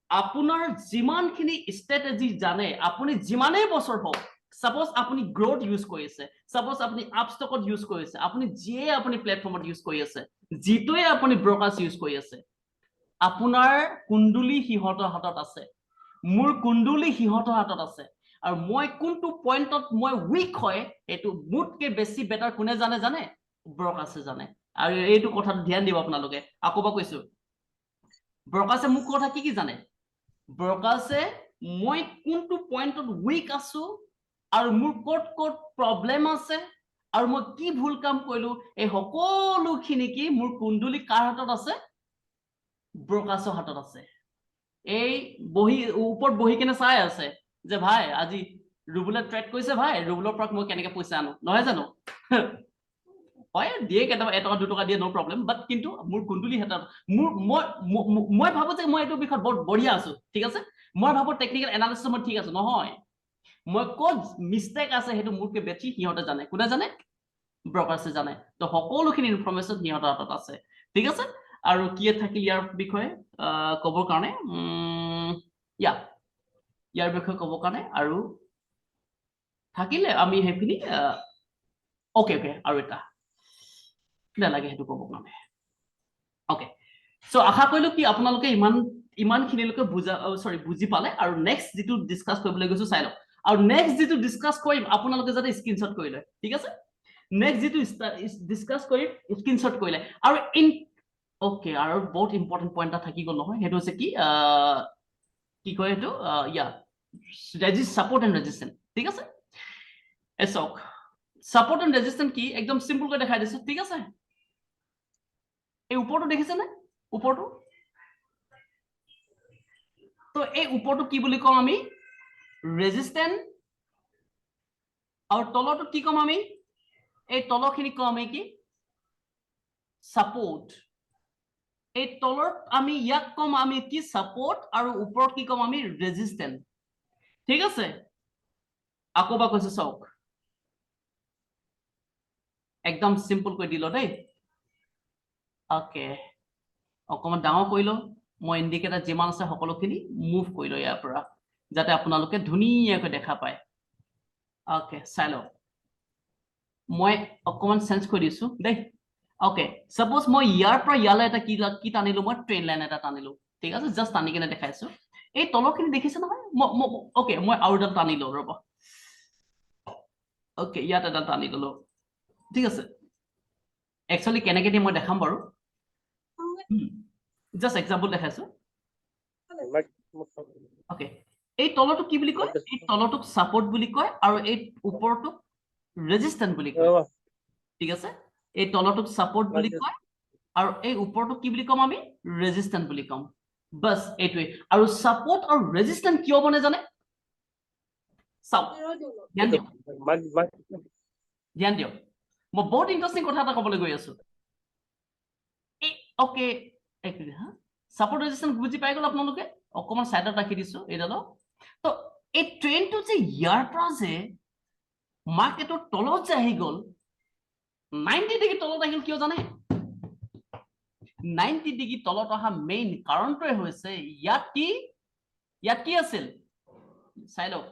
আপোনাৰ যিমানখিনি ষ্ট্ৰেটেজি জানে আপুনি যিমানেই বছৰ হওক সাপোজ আপুনি গ্ৰোথ ইউজ কৰি আছে সাপোজ আপুনি আপস্টকত ইউজ কৰি আছে আপুনি যিয়ে আপুনি প্ল্যাটফৰ্মত ইউজ কৰি আছে যিটোৱে আপুনি ব্ৰকাৰ্স ইউজ কৰি আছে আপোনাৰ কুণ্ডলী হিহতৰ হাতত আছে মোৰ কুণ্ডলী হিহতৰ হাতত আছে আৰু মই কোনটো পইণ্টত মই উইক হয় এটো মুটকে বেছি বেটাৰ কোনে জানে ব্ৰকাৰ্সে জানে আৰু এইটো কথাত ধ্যান দিব আপোনালোকে আকৌবা কৈছো ব্ৰকাছে মোক কথা কি জানে ব্ৰকাছে মই কোনটো পইণ্টত উইক আছো আৰু মোৰ ক'ত প্ৰব্লেম আছে আৰু মই কি ভুল কাম কৰিলো এই সকলোখিনি কি মোৰ কুণ্ডলী কাৰ হাতত আছে ব্ৰকাছৰ হাতত আছে এই বহি ওপৰত বহি কেনে চাই আছে যে ভাই আজি ৰুবুলে ট্ৰেড কৰিছে ভাই ৰুবুলৰ পৰা মই কেনেকে পইচা আনো নহয় জানো হয় দিয়ে কেতিয়াবা 1 টকা 2 টকা দিয়ে নো প্ৰব্লেম বাট কিন্তু মোৰ কুণ্ডলী হাতত মোৰ মই ভাবো যে মই এইটো বিষয়ত বৰ বঢ়িয়া আছো ঠিক আছে মই ভাবো টেকনিক্যাল এনালিসিস মই ঠিক আছে নহয় মই ক'ত মিস্টেক আছে হেতু মোৰকে বেছি হিহতে জানে কোনে জানে ব্ৰকাৰছে জানে তো সকলোখিনি ইনফৰমেশন হিহতৰ হাতত আছে ঠিক আছে আৰু কি থাকিল ইয়াৰ বিষয়ে কবৰ কাৰণে ইয়াৰ বিষয়ে কবৰ কাৰণে আৰু থাকিলে আমি হেপিনি ওকে আৰু এটা নালাগে হেতু কবৰ কাৰণে ওকে সো আশা কৰিলো কি আপোনালোকে ইমানখিনিলৈকে বুজি পালে আৰু নেক্সট যেটো ডিসকাস কৰিবলৈ গৈছো চাই লওক আৰু নেক্সট যেটো ডিসকাস কৰিম আপোনালোকে যাতে স্ক্ৰিনশ্বট কৰি লয় ঠিক আছে নেক্সট যেটো ডিসকাস কৰিম স্ক্ৰিনশ্বট কৰিলে আৰু ওকে আৰু বহুত ইম্পৰ্টেন্ট পইণ্ট এটা থাকি গল নহয় হেতু হৈছে কি কয় এটো সাপোর্ট এন্ড রেজিস্ট্যান্স ঠিক আছে এসক সাপোর্ট এন্ড রেজিস্ট্যান্স কি একদম সিম্পল করে দেখাই দিছো ঠিক আছে এই উপৰটো দেখিছে না উপৰটো তো এই উপৰটো কি বুলি কম আমি ৰেজিস্ট্যান্স আৰু তলটো কি কম আমি এই তলখিনি কম আমি কি সাপোৰ্ট এই তলত আমি ইয়াক কম আমি কি সাপোৰ্ট আৰু উপৰত কি কম আমি রেজিস্ট্যান্স ঠিক আছে আকোবা কৈছে চাওক একদম সিম্পল কৈ দিলো দেই ওকে অকমান ডাঙৰ কৰিলো মই ইন্ডিকেটৰ যিমান আছে সকলোখিনি মুভ কৰিলো ইয়াৰ পৰা যাতে আপোনালোকে ধুনীয়াকৈ দেখা পায় ওকে চাই লওক মই অকমান চেঞ্জ কৰি দিছো দেই ওকে সাপোজ মই ইয়াৰ পৰা ইয়ালে এটা কি টানিলো মই ট্ৰেইন লাইন এটা টানিলো ঠিক আছে জাস্ট টানি কিনে দেখাইছো এই তলখিনি দেখিছে নহয় ওকে মই আৰু এটা টানিলো ৰব ওকে ইয়াত এটা টানি ললো ঠিক আছে একচুয়ালি কেনেকে দি মই দেখাম বাৰু জাস্ট এক্সাম্পল দেখাইছো ওকে এই তলটো কি বুলি কয় এই তলটোক সাপোর্ট বুলি কয় আৰু এই ওপৰটোক ৰেজিস্ট্যান্স বুলি কয় ঠিক আছে এই তলটোক সাপোৰ্ট বুলি কয় আৰু এই ওপৰটোক কি বুলি কম আমি ৰেজিস্ট্যান্স বুলি কম বাস এইটোৱে আৰু সাপোৰ্ট আৰু রেজিস্ট্যান্স কিয় বনে জানে ধ্যান দিয়ক মই বহুত ইন্টারেস্টিং কথা এটা ক'বলৈ গৈ আছো ওকে এক মিনিট হা সাপোর্ট রেজিস্ট্যান্স বুজি পাই গল আপোনালোকে অকমান সাইডত ৰাখি দিছো এইডাল তো এই ট্ৰেইনটো যে ইয়াৰ পৰা যে মাৰ্কেটৰ তলত যে আহি গল 90 ডিগ্ৰী তলত আহিল কিয় জানে 90 ডিগ্ৰী তলত অহা মেইন কাৰণটোৱে হৈছে ইয়াত কি আছিল চাই লওক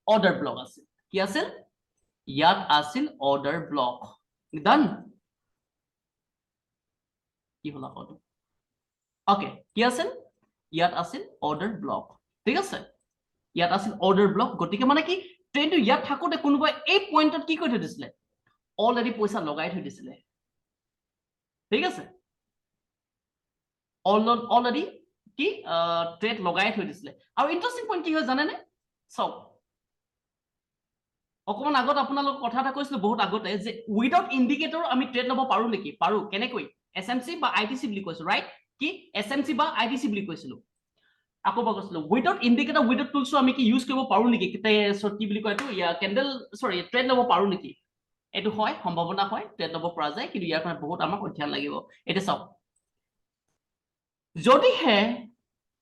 অৰ্ডাৰ ব্লক আছিল কি আছিল ইয়াত আছিল অৰ্ডাৰ ব্লক ডান কি হল আকৌ ওকে কি আছিল ইয়াত আছিল অৰ্ডাৰ ব্লক ঠিক আছে ইয়াত আছিল অৰ্ডাৰ ব্লক গতিকে মানে কি ট্ৰেইনটো ইয়াত থাকোতে কোনোবা এই পইণ্টত কি কৰি থৈ দিছিলে অলৰেডি পইচা লগাই থৈ দিছিলে ঠিক আছে অলৰেডি কি ট্ৰেড লগাই থৈ দিছিলে আৰু ইন্টারেস্টিং পইণ্ট কি হয় জানেনে চাওক অকমান আগত আপোনালোক কথা এটা কৈছিলো বহুত আগতে যে উইদাউট ইন্ডিকেটৰ আমি ট্ৰেড ল'ব পাৰো নেকি পাৰো কেনেকৈ এসএমসি বা আইটিসি বুলি কৈছো ৰাইট কি এসএমসি বা আইটিসি বুলি কৈছিলো আকৌ কৈছিলো উইদাউট ইন্ডিকেটৰ উইদাউট টুলছ আমি কি ইউজ কৰিব পাৰো নেকি কি বুলি কয় এইটো কেন্ডেল সৰি ট্ৰেড ল'ব পাৰো নেকি এইটো হয় সম্ভাৱনা হয় ট্ৰেড ল'ব পৰা যায় কিন্তু ইয়াৰ কাৰণে বহুত আমাক অধ্যয়ন লাগিব এটা চাওক যদিহে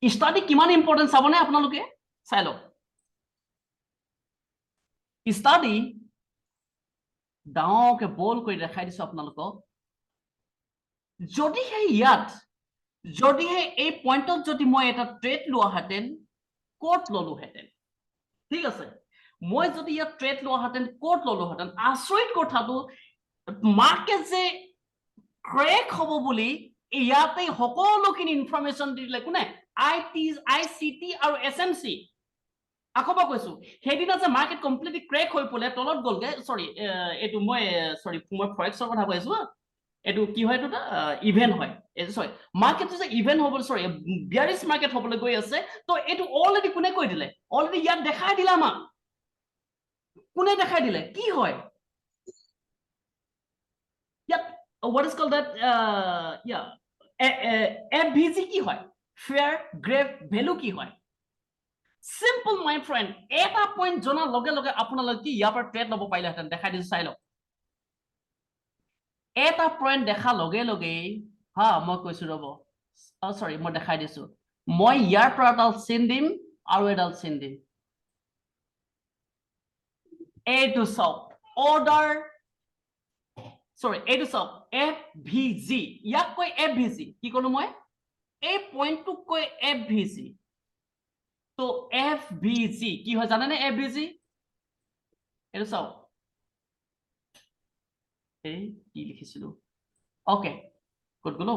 স্টাডি কিমান ইম্পৰ্টেন্ট চাবনে আপোনালোকে চাই লওক স্টাডি ডাঙৰকে বল কৰি দেখাই দিছো আপোনালোকক যদিহে এই পইণ্টত যদি মই এটা ট্ৰেড লোৱাহেঁতেন ক'ত ললোহেঁতেন ঠিক আছে মই যদি ইয়াত ট্ৰেড লোৱাহেঁতেন ক'ত ললোহেঁতেন আচৰিত কথাটো মাৰ্কেট যে ক্ৰেক হ'ব বুলি ইয়াতে সকলোখিনি ইনফৰমেশ্যন দিলে কোনে আইচিটি আৰু এসএমসি আকৌ কৈছো সেইদিনা যে মাৰ্কেট কমপ্লিটলি ক্ৰেক হৈ পলে তলত গলগে সৰি এইটো মই ফৰেক্সৰ কথা কৈ আছো এটো কি হয় এটা ইভেন্ট হয় সৰি মাৰ্কেট যে ইভেন্ট হ'ব সৰি বিয়ারিশ মার্কেট হ'বলৈ গৈ আছে তো এটো অলরেডি কোনে কৈ দিলে অলরেডি ইয়াত দেখাই দিলে আমাক কোনে দেখাই দিলে কি হয় ইয়াত what is called that yeah FVG কি হয় fair grave value কি হয় simple my friend এটা পইণ্ট জনাৰ লগে লগে আপোনালোকে কি ইয়াৰ পৰা ট্ৰেড ল'ব পাৰিলেহেঁতেন দেখাই দিছো চাই লওক এটা পইণ্ট দেখা লগে লগে হা মই কৈছো ৰ'ব সৰি মই দেখাই দিছো মই ইয়াৰ পৰা এডাল চিন দিম আৰু এডাল চিন দিম এইটো চাওক অৰ্ডাৰ সৰি এইটো চাওক FVG ইয়াক কৈ FVG কি ক'লো মই এই পইণ্টটোক কৈ FVG তো FVG কি হয় জানেনে FVG এইটো চাওক এই কি লিখিছিলো ওকে ক'ত গ'লো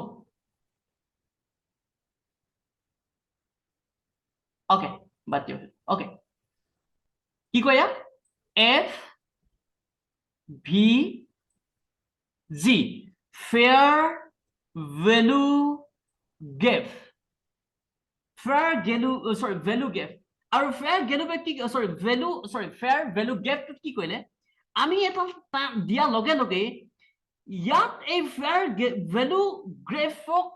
ওকে বাদ দিয়ক ওকে কি কয় ইয়াক FVG fair value gap fair value gap আৰু fair value gap কি fair value gap টো কি কইলে আমি এটা দিয়া লগে লগে ইয়াত এই fair value গ্রাফক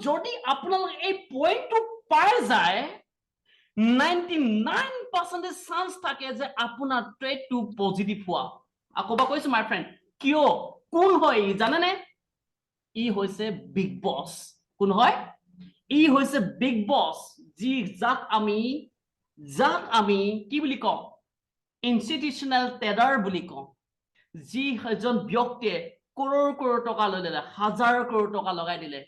যদি আপোনালোক এই পইণ্টটো পাই যায় 99% চান্স থাকে যে আপোনাৰ ট্ৰেডটো পজিটিভ হোৱা আকবা কৈছো মাই ফ্ৰেন্ড কিয় কোন হয় জানেনে ই হৈছে বিগ বস কোন হয় ই হৈছে বিগ বস যি যাক আমি কি বুলি কওঁ ইনষ্টিটিউচনেল ট্ৰেডাৰ বুলি কওঁ যি এজন ব্যক্তিয়ে কৰোৰ টকা লৈ দিলে হাজাৰ কৰোৰ টকা লগাই দিলে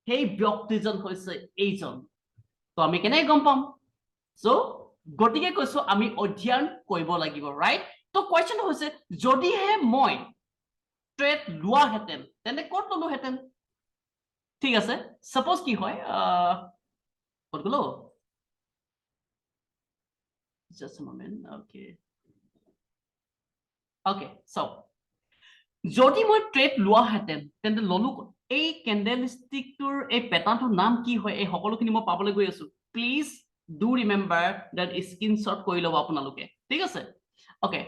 সেই ব্যক্তিজন হৈছে এইজন তো আমি কেনে গম পাম সো গটিকে কৈছো আমি অধ্যয়ন কৰিব লাগিব ৰাইট তো কোৱেশ্চন হৈছে যদিহে মই ট্ৰেড লোৱা হেতেন তেনে ক'ত ললো হেতেন ঠিক আছে সাপোজ কি হয় ক'ত গলো just a moment okay so যদি মই ট্ৰেড লোৱা হেতেন তেন্তে ললো এই ক্যান্ডেলস্টিক টুৰ এই প্যাটাৰ্নটোৰ নাম কি হয় এই সকলোখিনি মই পাবলৈ গৈ আছো please do remember that screenshot কৰি লব আপোনালোকে ঠিক আছে ওকে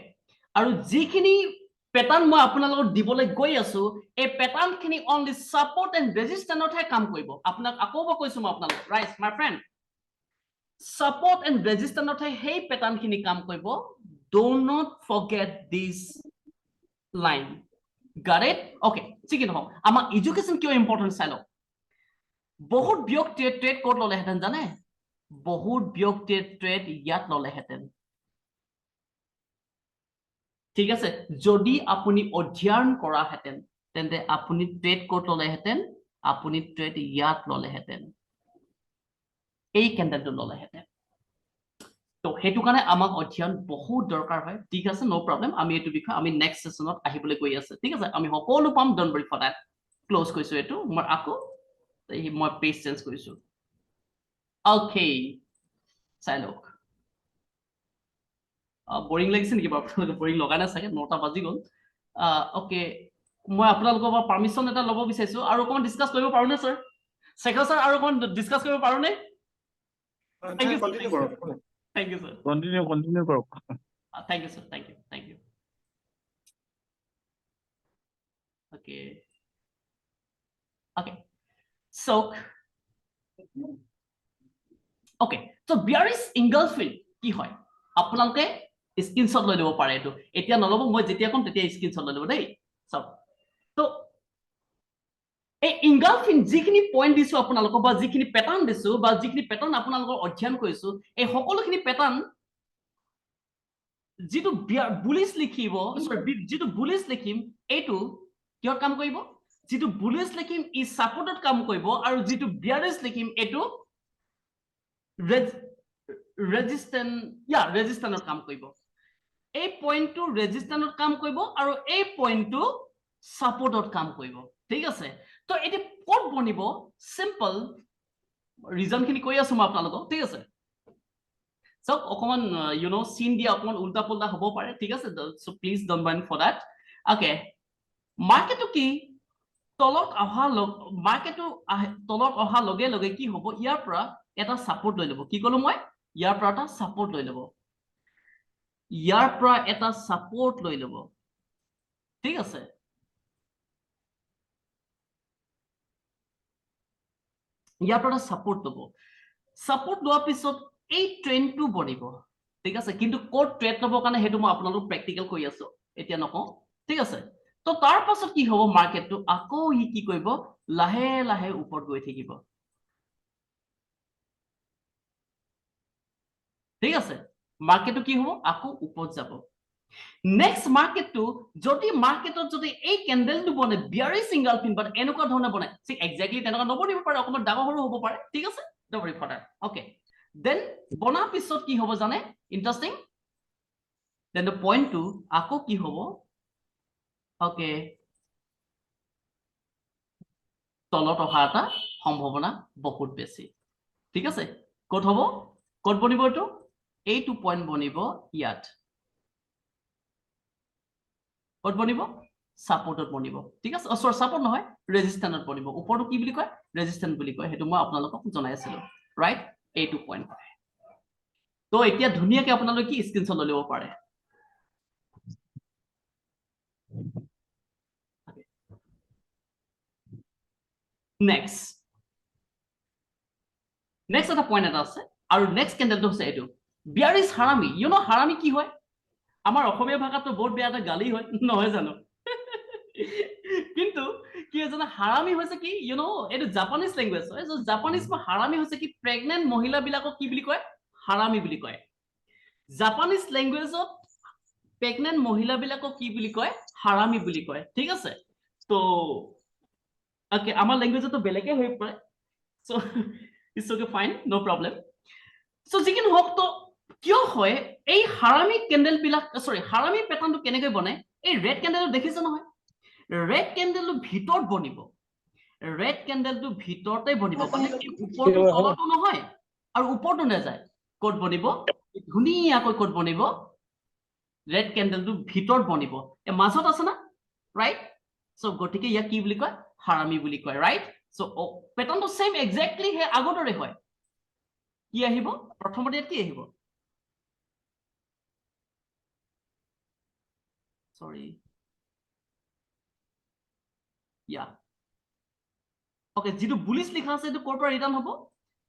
আৰু যিখিনি প্যাটাৰ্ন মই আপোনালোকক দিবলৈ গৈ আছো এই প্যাটাৰ্নখিনি অনলি সাপোৰ্ট এণ্ড ৰেজিষ্টেন্সতহে কাম কৰিব আপোনাক আকৌ কৈছো মই আপোনালোক right my friend support and ৰেজিস্ট্যান্সতহে সেই প্যাটাৰ্নখিনি কাম কৰিব do not forget this line got it okay ঠিক আছে আমাৰ এডুকেশন কিয় ইম্পৰ্টেন্ট চাই লওক বহুত ব্যক্তিয়ে ট্ৰেড ক'ত ললেহেঁতেন জানে বহুত ব্যক্তিয়ে ট্ৰেড ইয়াত ললেহেঁতেন ঠিক আছে যদি আপুনি অধ্যয়ন কৰাহেঁতেন তেন্তে আপুনি ট্ৰেড ক'ত ললেহেঁতেন আপুনি ট্ৰেড ইয়াত ললেহেঁতেন এই ক্যান্ডেলটো ললেহেঁতেন তো হেতু কাৰণে আমাক অধ্যয়ন বহুত দৰকাৰ হয় ঠিক আছে নো প্ৰবলেম আমি এটো বিষয় আমি নেক্সট সেশনত আহিবলৈ গৈ আছে ঠিক আছে আমি সকলো পাম don't Bori for that close কৈছো এটো মই আকৌ মই পেজ চেঞ্জ কৰিছো ওকে চাই লওক बोरिंग লাগিছে নেকি আপোনালোকে बोरिंग লগা না চাগে 9টা বাজি গল ওকে মই আপোনালোকৰ পৰা পাৰমিশন এটা ল'ব বিচাৰিছো আৰু কোন ডিসকাস কৰিব পাৰো নে স্যাৰ শেখৰ স্যাৰ আৰু কোন ডিসকাস কৰিব পাৰো নে থ্যাংক ইউ কন্টিনিউ কৰক থ্যাংক ইউ স্যাৰ কন্টিনিউ কৰক thank you sir thank you okay okay so okay so bearish engulfing কি হয় আপোনালোকে স্ক্রিনশট লৈ লব পাৰে এটো এতিয়া নলব মই যেতিয়া কম তেতিয়া স্ক্রিনশট লৈ লব দেই সব তো এই ইংগলফিন যিখিনি পইণ্ট দিছো আপোনালোকক বা যিখিনি প্যাটাৰ্ন দিছো বা যিখিনি প্যাটাৰ্ন আপোনালোকৰ অধ্যয়ন কৰিছো এই সকলোখিনি প্যাটাৰ্ন যেটো বুলিশ লিখিব সৰি যেটো বুলিশ লিখিম এটো কিহত কাম কৰিব যেটো বুলিশ লিখিম ই সাপোৰ্টত কাম কৰিব আৰু যেটো বিয়াৰিশ লিখিম এটো ৰেজিস্ট্যান্সত কাম কৰিব এই পইণ্টটো ৰেজিস্ট্যান্সত কাম কৰিব আৰু এই পইণ্টটো সাপোৰ্টত কাম কৰিব ঠিক আছে তো এটি কোড বনিব সিম্পল রিজন খিনি কৈ আছো মই আপোনালোকক ঠিক আছে সো অকমান ইউ নো সিন দিয়া অকমান উল্টা পুল্টা হ'ব পাৰে ঠিক আছে so please don't mind for that okay মাৰ্কেটটো কি তলত অহা মাৰ্কেটটো তলত অহা লগে লগে কি হ'ব ইয়াৰ পৰা এটা সাপোৰ্ট লৈ ল'ব কি ক'লো মই ইয়াৰ পৰা এটা সাপোৰ্ট লৈ ল'ব ইয়াৰ পৰা এটা সাপোৰ্ট লৈ ল'ব ঠিক আছে ইয়াৰ পৰা এটা সাপোৰ্ট ল'ব সাপোৰ্ট লোৱাৰ পিছত এই ট্ৰেন্ডটো বনিব ঠিক আছে কিন্তু ক'ত ট্ৰেড ল'বৰ কাৰণে সেইটো মই আপোনালোক প্ৰেক্টিকেল কৰি আছো এতিয়া নকওঁ ঠিক আছে তো তাৰ পাছত কি হ'ব মাৰ্কেটটো আকৌ ই কি কৰিব লাহে লাহে ওপৰত গৈ থাকিব ঠিক আছে মাৰ্কেটটো কি হ'ব আকৌ ওপৰত যাব নেক্সট মাৰ্কেটটো যদি মাৰ্কেটত যদি এই কেন্ডেলটো বনে বিয়াৰিছ ইংগালফিন বাট এনেকুৱা ধৰণে বনে এক্সাক্টলি তেনেকুৱা নবনিব পাৰে অকমান ডাঙৰ সৰু হ'ব পাৰে ঠিক আছে don't worry for that okay then বনাৰ পিছত কি হ'ব জানে ইন্টাৰেষ্টিং দেন দ্য পইণ্টটো আকৌ কি হ'ব ওকে তলত অহা এটা সম্ভাৱনা বহুত বেছি ঠিক আছে ক'ত হ'ব ক'ত বনিব এইটো পইণ্ট বনিব ইয়াত ক'ত বনিব সাপোৰ্টত বনিব ঠিক আছে সৰি সাপোৰ্ট নহয় ৰেজিষ্টেন্সত বনিব ওপৰটো কি বুলি কয় ৰেজিষ্টেন্স বুলি কয় সেইটো মই আপোনালোকক জনাই আছিলো ৰাইট এইটো পইণ্ট তো এতিয়া ধুনীয়াকে আপোনালোকে কি স্ক্ৰীনশ্বট লৈ ল'ব পাৰে নেক্সট এটা পইণ্ট এটা আছে আৰু নেক্সট কেন্ডেলটো হৈছে এইটো বিয়াৰিছ হাৰামি হাৰামি কি হয় আমাৰ অসমীয়া ভাষাটো বহুত বেয়া এটা গালি হয় নহয় জানো কিন্তু কি জানা হাৰামি হৈছে কি এইটো জাপানিজ লেংগুৱেজ হয় জাপানিজ হাৰামি হৈছে কি প্ৰেগনেন্ট মহিলাবিলাকক কি বুলি কয় হাৰামি বুলি কয় জাপানিজ লেংগুৱেজত প্ৰেগনেন্ট মহিলাবিলাকক কি বুলি কয় হাৰামি বুলি কয় ঠিক আছে তো ওকে আমাৰ লেংগুৱেজতো বেলেগে হৈ পৰে so it's okay fine no problem so যিকিন হওক তো কিয় হয় এই হাৰামি কেন্ডেল বিলাক সৰি হাৰামি পেটাৰ্নটো কেনেকৈ বনে এই ৰেড কেন্ডেলটো দেখিছে নহয় ৰেড কেন্ডেলটো ভিতৰত বনিব ৰেড কেন্ডেলটো ভিতৰতে বনিব মানে ওপৰটো তলতো নহয় আৰু ওপৰটো নাযায় ক'ত বনিব ধুনীয়াকৈ ক'ত বনিব ৰেড কেন্ডেলটো ভিতৰত বনিব এই মাজত আছে না ৰাইট সো গতিকে ইয়াক কি বুলি কয় হাৰামি বুলি কয় ৰাইট সো পেটাৰ্নটো সেম এক্সাক্টলি হে আগৰ দৰে হয় কি আহিব প্ৰথমতে ইয়াত কি আহিব sorry yeah okay যেটো বুলিশ লিখা আছে এটো কোৰ পৰা ৰিটাৰ্ন হ'ব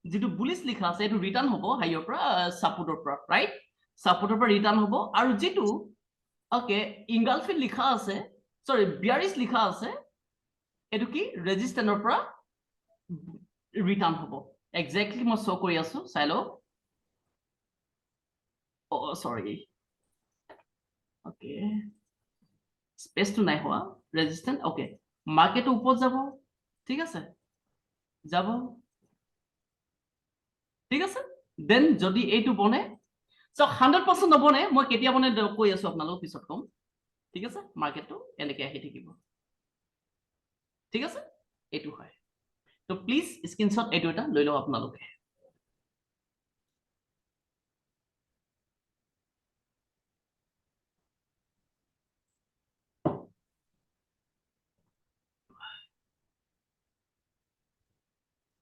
যেটো বুলিশ লিখা আছে এটো ৰিটাৰ্ন হ'ব হাইৰ পৰা সাপোৰ্টৰ পৰা ৰাইট সাপোৰ্টৰ পৰা ৰিটাৰ্ন হ'ব আৰু যেটো ওকে ইংগালফিন লিখা আছে সৰি বিয়াৰিছ লিখা আছে এটো কি ৰেজিষ্টেন্সৰ পৰা ৰিটাৰ্ন হ'ব এক্স্যাক্টলি মই শো কৰি আছো চাই লও সৰি ওকে স্পেসটো নাই হোৱা ৰেজিষ্টেন্স ওকে মাৰ্কেট ওপৰত যাব ঠিক আছে যাব ঠিক আছে দেন যদি এইটো বনে সো 100% নবনে মই কেতিয়া বনে কৈ আছো আপোনালোক পিছত কম ঠিক আছে মাৰ্কেটটো এনেকৈ আহি থাকিব ঠিক আছে এইটো হয় তো প্লিজ স্ক্ৰীনশ্বট এইটো এটা লৈ লওক আপোনালোকে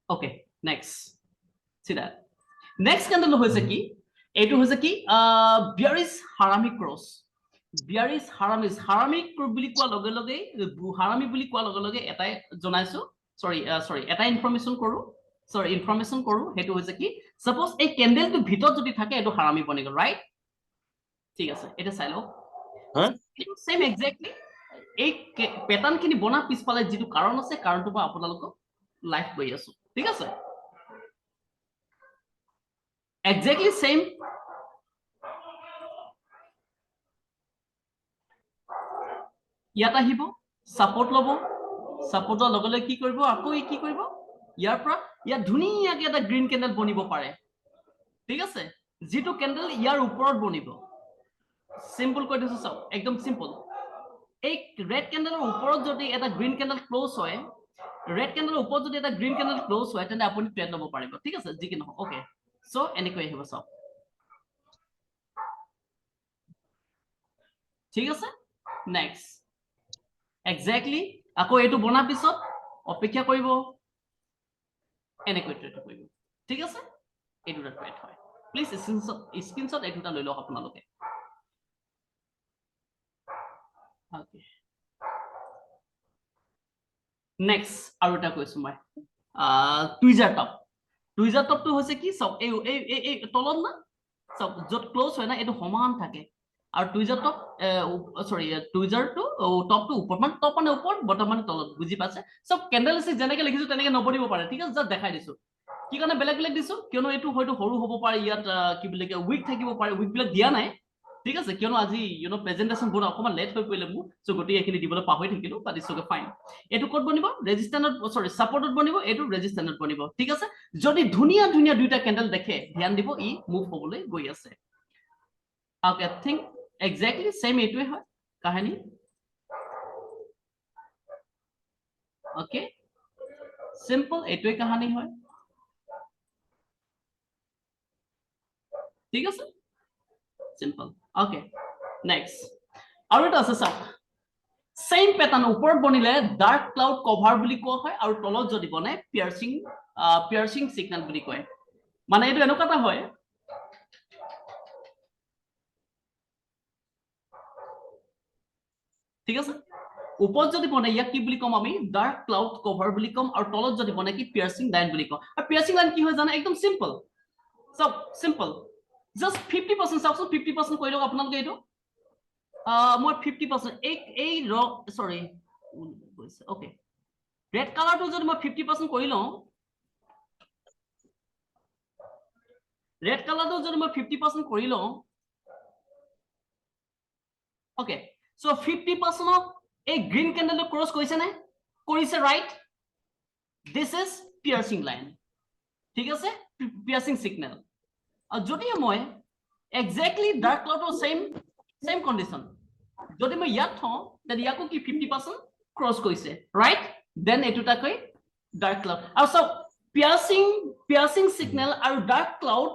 okay next see that next candle হৈছে কি এইটো হৈছে কি বিয়াৰিছ হাৰামি ক্ৰছ বিয়াৰিছ হাৰামি বুলি কোৱা লগে লগে হাৰামি বুলি কোৱা লগে লগে এটাই জনাইছো সৰি এটা ইনফৰমেশন কৰো হেতু হৈছে কি সাপোজ এই ক্যান্ডেলটো ভিতৰত যদি থাকে এটো হাৰামি বনি গল ৰাইট ঠিক আছে এটা চাই লও সেম এক্স্যাক্টলি এই প্যাটাৰ্ন খিনি বনা পিছফালে যেটো কাৰণ আছে কাৰণটো মই আপোনালোকক লাইভ কৰি আছো ঠিক আছে exactly same ইয়াত আহিব সাপোৰ্ট লব সাপোৰ্টৰ লগে লগে কি কৰিব আকৌ কি কৰিব ইয়াৰ পৰা ইয়াত ধুনীয়াকৈ এটা গ্ৰীন কেন্ডেল বনিব পাৰে ঠিক আছে যেটো কেন্ডেল ইয়াৰ ওপৰত বনিব সিম্পল কৈ দিছো চাও একদম সিম্পল এই ৰেড কেন্ডেলৰ ওপৰত যদি এটা গ্ৰীন কেন্ডেল ক্লোজ হয় ৰেড কেন্ডেলৰ ওপৰত যদি এটা গ্ৰীন কেন্ডেল ক্লোজ হয় তেনে আপুনি ট্ৰেড লব পাৰিব ঠিক আছে যি কি নহওক ওকে সো এনেকৈ আহিব চাও ঠিক আছে নেক্সট এক্স্যাক্টলি আকৌ এইটো বনাৰ পিছত অপেক্ষা কৰিব এনেকৈ ট্ৰেড কৰিব ঠিক আছে এই দুটা ট্ৰেড হয় প্লিজ স্ক্ৰিনশ্বট এই দুটা লৈ লওক আপোনালোকে ওকে নেক্সট আৰু এটা কৈছো মই টুইজাৰ টপটো হৈছে কি চাওক এই তলত না চাওক য'ত ক্লোজ হয় না এইটো সমান থাকে আৰু টুইজাৰ টপ সৰি টুইজাৰটো টপটো ওপৰত মানে টপ মানে ওপৰত বটম মানে তলত বুজি পাইছে চব কেণ্ডেল ষ্টিক যেনেকে লিখিছো তেনেকে নবনিব পাৰে ঠিক আছে জাষ্ট দেখাই দিছো কি কাৰণে বেলেগ বেলেগ দিছো কিয়নো এইটো হয়তো সৰু হ'ব পাৰে ইয়াত কি বুলি কয় উইক থাকিব পাৰে উইক বিলাক দিয়া নাই ঠিক আছে কিয়নো আজি প্ৰেজেন্টেশ্যন বোৰ অকমান লেট হৈ পৰিলে মোৰ সো গতি এইখিনি দিবলৈ পাহৰি থাকিলো বাট ইটস ওকে ফাইন এইটো ক'ত বনিব ৰেজিষ্টেন্সত সৰি সাপোৰ্টত বনিব এইটো ৰেজিষ্টেন্সত বনিব ঠিক আছে যদি ধুনীয়া ধুনীয়া দুইটা কেণ্ডেল দেখে ধ্যান দিব ই মুভ হ'বলৈ গৈ আছে ওকে থিংক এক্স্যাক্টলি সেম এইটোৱে হয় কাহিনী ওকে সিম্পল এইটোৱে কাহিনী হয় ঠিক আছে সিম্পল ওকে নেক্সট আৰু এটা আছে চাওক সেম প্যাটাৰ্ন ওপৰত বনিলে ডাৰ্ক ক্লাউড কভাৰ বুলি কোৱা হয় আৰু তলত যদি বনে পিয়াৰ্চিং সিগনেল বুলি কয় মানে এইটো এনেকুৱা এটা হয় ঠিক আছে ওপৰত যদি বনে ইয়াক কি বুলি কম আমি ডাৰ্ক ক্লাউড কভাৰ বুলি কম আৰু তলত যদি বনে কি পিয়াৰ্চিং লাইন বুলি কম আৰু পিয়াৰ্চিং লাইন কি হয় জানে একদম সিম্পল সব সিম্পল জাস্ট 50% চাওকচোন 50% কৰি লওক আপোনালোকে এইটো মই 50% এই ৰ সৰি ওকে ৰেড কালাৰটো যদি মই 50% কৰি লওঁ ৰেড কালাৰটো যদি মই 50% কৰি লওঁ ওকে সো 50% অফ এই গ্ৰীন ক্যান্ডেলটো ক্ৰস কৰিছে নে কৰিছে ৰাইট দিস ইজ পিয়াৰ্চিং লাইন ঠিক আছে পিয়াৰ্চিং সিগনেল আৰু যদি মই এক্স্যাক্টলি ডাৰ্ক ক্লাউডৰ সেম কন্ডিশন যদি মই ইয়াত থওঁ তেন ইয়াকো কি 50% ক্ৰস কৰিছে ৰাইট দেন এটুটা কই ডাৰ্ক ক্লাউড আৰু সব পিয়াৰ্চিং সিগনেল আৰু ডাৰ্ক ক্লাউড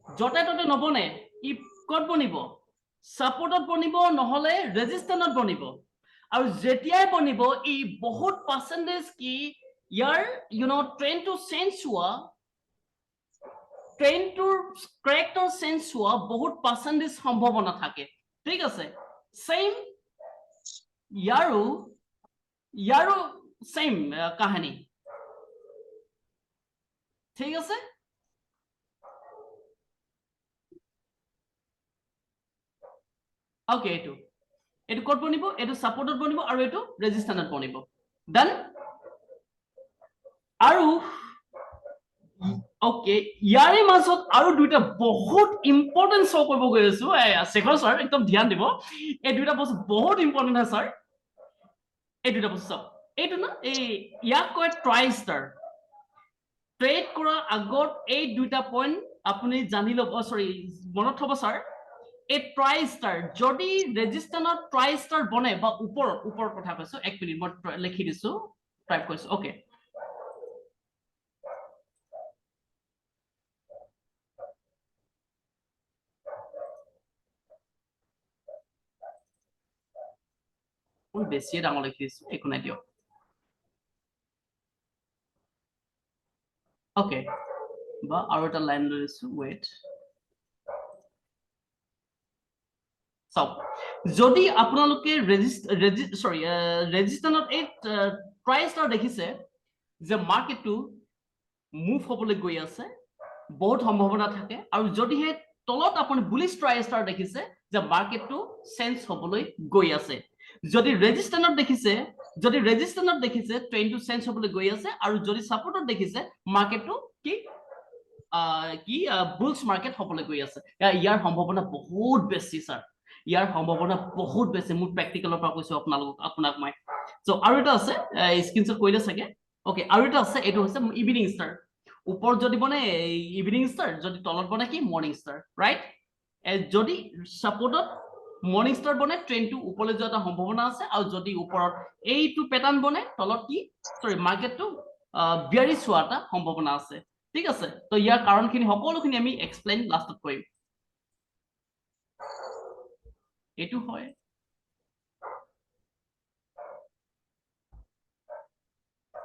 যতে ততে নবনে ই ক'ত বনিব সাপোৰ্টত বনিব নহলে ৰেজিস্ট্যান্সত বনিব আৰু যেতিয়াই বনিব ই বহুত পাৰ্সেন্টেজ কি ইয়াৰ ট্ৰেন্ড টু চেঞ্জ হোৱা ট্ৰেন্ডটোৰ ক্যাৰেক্টাৰ চেঞ্জ হোৱা বহুত পাৰ্সেন্টেজ সম্ভাৱনা থাকে ঠিক আছে সেম ইয়াৰো সেম কাহিনী ঠিক আছে ওকে এইটো ক'ত বনিব এইটো সাপোৰ্টত বনিব আৰু এইটো ৰেজিস্ট্যান্সত বনিব ডান আৰু ওকে ইয়াৰে মাজত আৰু দুইটা বহুত ইম্পৰ্টেন্ট শো কৰিব গৈ আছো শেখৰ স্যাৰ একদম ধ্যান দিব এই দুইটা বস্তু বহুত ইম্পৰ্টেন্ট হয় স্যাৰ এই দুইটা বস্তু চাওক এইটো না এই ইয়াক কয় ট্ৰাইষ্টাৰ ট্ৰেড কৰাৰ আগত এই দুইটা পইণ্ট আপুনি জানি ল'ব সৰি মনত থব স্যাৰ এই ট্ৰাইষ্টাৰ যদি ৰেজিস্ট্যান্সত ট্ৰাইষ্টাৰ বনে বা ওপৰত কথা কৈছো এক মিনিট মই লিখি দিছো টাইপ কৰিছো ওকে মই বেছিয়ে ডাঙৰ লিখি দিছো একো নাই দিয়ক ওকে বা আৰু এটা লাইন লৈ দিছো ওয়েট চাওক যদি আপোনালোকে ৰেজিস্ট্যান্সত এই ট্ৰাইষ্টাৰ দেখিছে যে মাৰ্কেটটো মুভ হ'বলৈ গৈ আছে বহুত সম্ভাৱনা থাকে আৰু যদিহে তলত আপুনি বুলিশ ট্ৰাইষ্টাৰ দেখিছে যে মাৰ্কেটটো চেঞ্জ হ'বলৈ গৈ আছে যদি ৰেজিস্ট্যান্সত দেখিছে ট্ৰেন্ডটো চেঞ্জ হ'বলৈ গৈ আছে আৰু যদি সাপোৰ্টত দেখিছে মাৰ্কেটটো কি বুলছ মাৰ্কেট হ'বলৈ গৈ আছে ইয়াৰ সম্ভাৱনা বহুত বেছি স্যাৰ ইয়াৰ সম্ভাৱনা বহুত বেছি মোৰ প্ৰেক্টিকেলৰ পৰা কৈছো আপোনাক মই সো আৰু এটা আছে স্ক্ৰিনশ্বট কৰিলে চাগে ওকে আৰু এটা আছে এইটো হৈছে ইভিনিং ষ্টাৰ ওপৰত যদি বনে ইভিনিং ষ্টাৰ যদি তলত বনে কি মৰ্নিং ষ্টাৰ ৰাইট যদি সাপোৰ্টত মৰ্নিং ষ্টাৰ বনে ট্ৰেন্ডটো ওপৰলৈ যোৱা এটা সম্ভাৱনা আছে আৰু যদি ওপৰত এইটো প্যাটাৰ্ন বনে তলত কি সৰি মাৰ্কেটটো বিয়াৰিছ হোৱা এটা সম্ভাৱনা আছে ঠিক আছে তো ইয়াৰ কাৰণখিনি সকলোখিনি আমি এক্সপ্লেইন লাষ্টত কৰিম এইটো হয়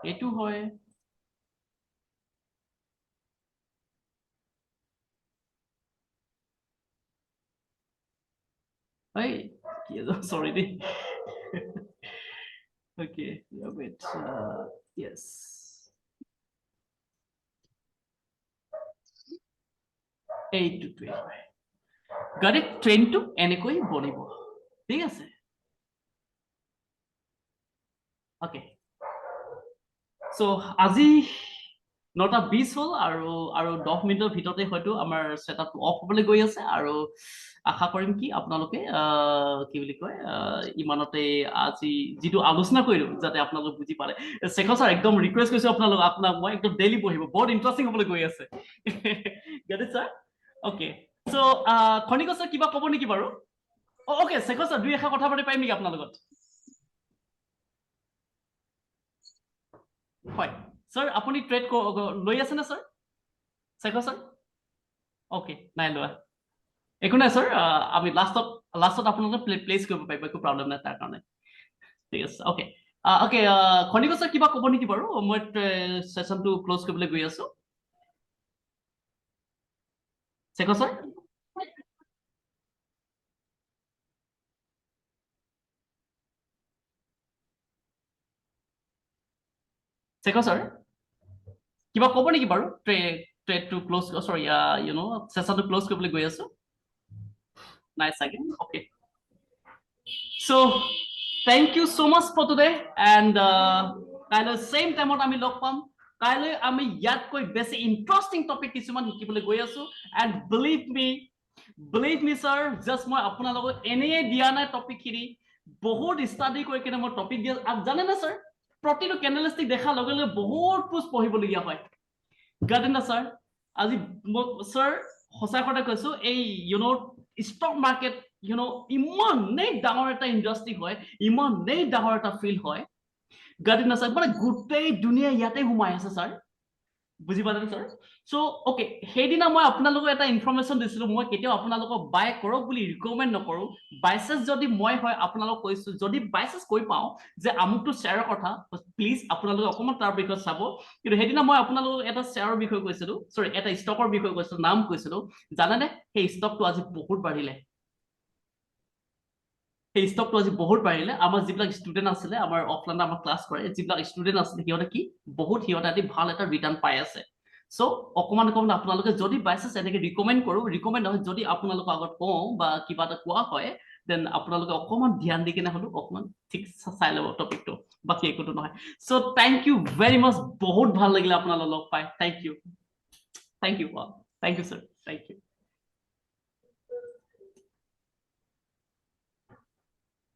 এইটো হয় এই sorry দেই okay wait yes এইটোৱে হয় গাড়ী ট্ৰেইনটো এনেকৈ বনিব ঠিক আছে okay so আজি 9:20 হল আৰু 10 মিনিটৰ ভিতৰতে হয়তো আমাৰ সেটআপটো অফ হ'বলৈ গৈ আছে আৰু আশা কৰিম কি আপোনালোকে কি বুলি কয় ইমানতে আজি যেটো আলোচনা কৰিলো যাতে আপোনালোক বুজি পালে শেখৰ স্যাৰ একদম ৰিকুৱেষ্ট কৰিছো আপোনাক মই একদম ডেইলি বহিব বহুত ইন্টাৰেষ্টিং হ'বলৈ গৈ আছে get it sir okay so খনিক স্যাৰ কিবা ক'ব নেকি বাৰু ওকে শেখৰ স্যাৰ দুই এষাৰ কথা পাতি পাৰিম নেকি আপোনাৰ লগত হয় স্যাৰ আপুনি ট্ৰেড লৈ আছে না স্যাৰ শেখৰ স্যাৰ ওকে নাই লোৱা একো নাই স্যাৰ আমি লাষ্টত আপোনালোকে প্লেচ কৰিব পাৰিব একো প্ৰব্লেম নাই তাৰ কাৰণে ঠিক আছে ওকে ওকে খনিক স্যাৰ কিবা ক'ব নেকি বাৰু মই সেশনটো ক্লোজ কৰিবলৈ গৈ আছো শেখৰ স্যাৰ শেখৰ স্যাৰ কিবা ক'ব নেকি বাৰু ট্ৰেডটো ক্লোজ সৰি সেশনটো ক্লোজ কৰিবলৈ গৈ আছো নাই চাগে okay so thank you so much for today and কাইলৈ same টাইমত আমি লগ পাম কাইলৈ আমি ইয়াতকৈ বেছি ইন্টাৰেষ্টিং টপিক কিছুমান শিকিবলৈ গৈ আছো and believe me sir just মই আপোনালোকক এনেয়ে দিয়া নাই টপিকখিনি বহুত ষ্টাডি কৰি কিনে মই টপিক দিয়া জানে না স্যাৰ প্ৰতিটো কেণ্ডেলষ্টিক দেখাৰ লগে লগে বহুত পোষ্ট পঢ়িবলগীয়া হয় গাৰ্ডেন না স্যাৰ আজি স্যাৰ সঁচা কথা কৈছো এই ষ্টক মাৰ্কেট ইমানেই ডাঙৰ এটা ইণ্ডাষ্ট্ৰি হয় ইমানেই ডাঙৰ এটা ফিল্ড হয় গাৰ্ডেন না স্যাৰ মানে গোটেই দুনিয়া ইয়াতে সোমাই আছে স্যাৰ বুজি পালে স্যাৰ সো ওকে সেইদিনা মই আপোনালোকক এটা ইনফৰমেশ্যন দিছিলো মই কেতিয়াও আপোনালোকক বাই কৰক বুলি ৰিকমেণ্ড নকৰো বাইচেছ যদি মই হয় আপোনালোকক কৈছো যদি বাইচেছ কৈ পাওঁ যে আমুকটো শ্বেয়াৰৰ কথা প্লিজ আপোনালোকে অকণমান তাৰ বিষয়ে চাব কিন্তু সেইদিনা মই আপোনালোকক এটা শ্বেয়াৰৰ বিষয়ে কৈছিলো চৰি এটা ষ্টকৰ বিষয়ে কৈছিলো নাম কৈছিলো জানেনে সেই ষ্টকটো আজি বহুত বাঢ়িলে সেই ষ্টকটো আজি বহুত বাঢ়িলে আমাৰ যিবিলাক ষ্টুডেণ্ট আছিলে আমাৰ অফলাইনত আমাৰ ক্লাছ কৰে যিবিলাক ষ্টুডেণ্ট আছিলে সিহঁতে কি বহুত সিহঁতে আজি ভাল এটা ৰিটাৰ্ণ পাই আছে সো অকণমান আপোনালোকে যদি বাইচেছ এনেকে ৰিকমেণ্ড কৰো ৰিকমেণ্ড নহয় যদি আপোনালোকৰ আগত কওঁ বা কিবা এটা কোৱা হয় দেন আপোনালোকে অকণমান ধ্যান দি কিনে হ'লেও অকণমান ঠিক চাই ল'ব টপিকটো বাকী একোটো নহয় so thank you very much বহুত ভাল লাগিলে আপোনালোকক লগ পাই thank you thank you sir thank U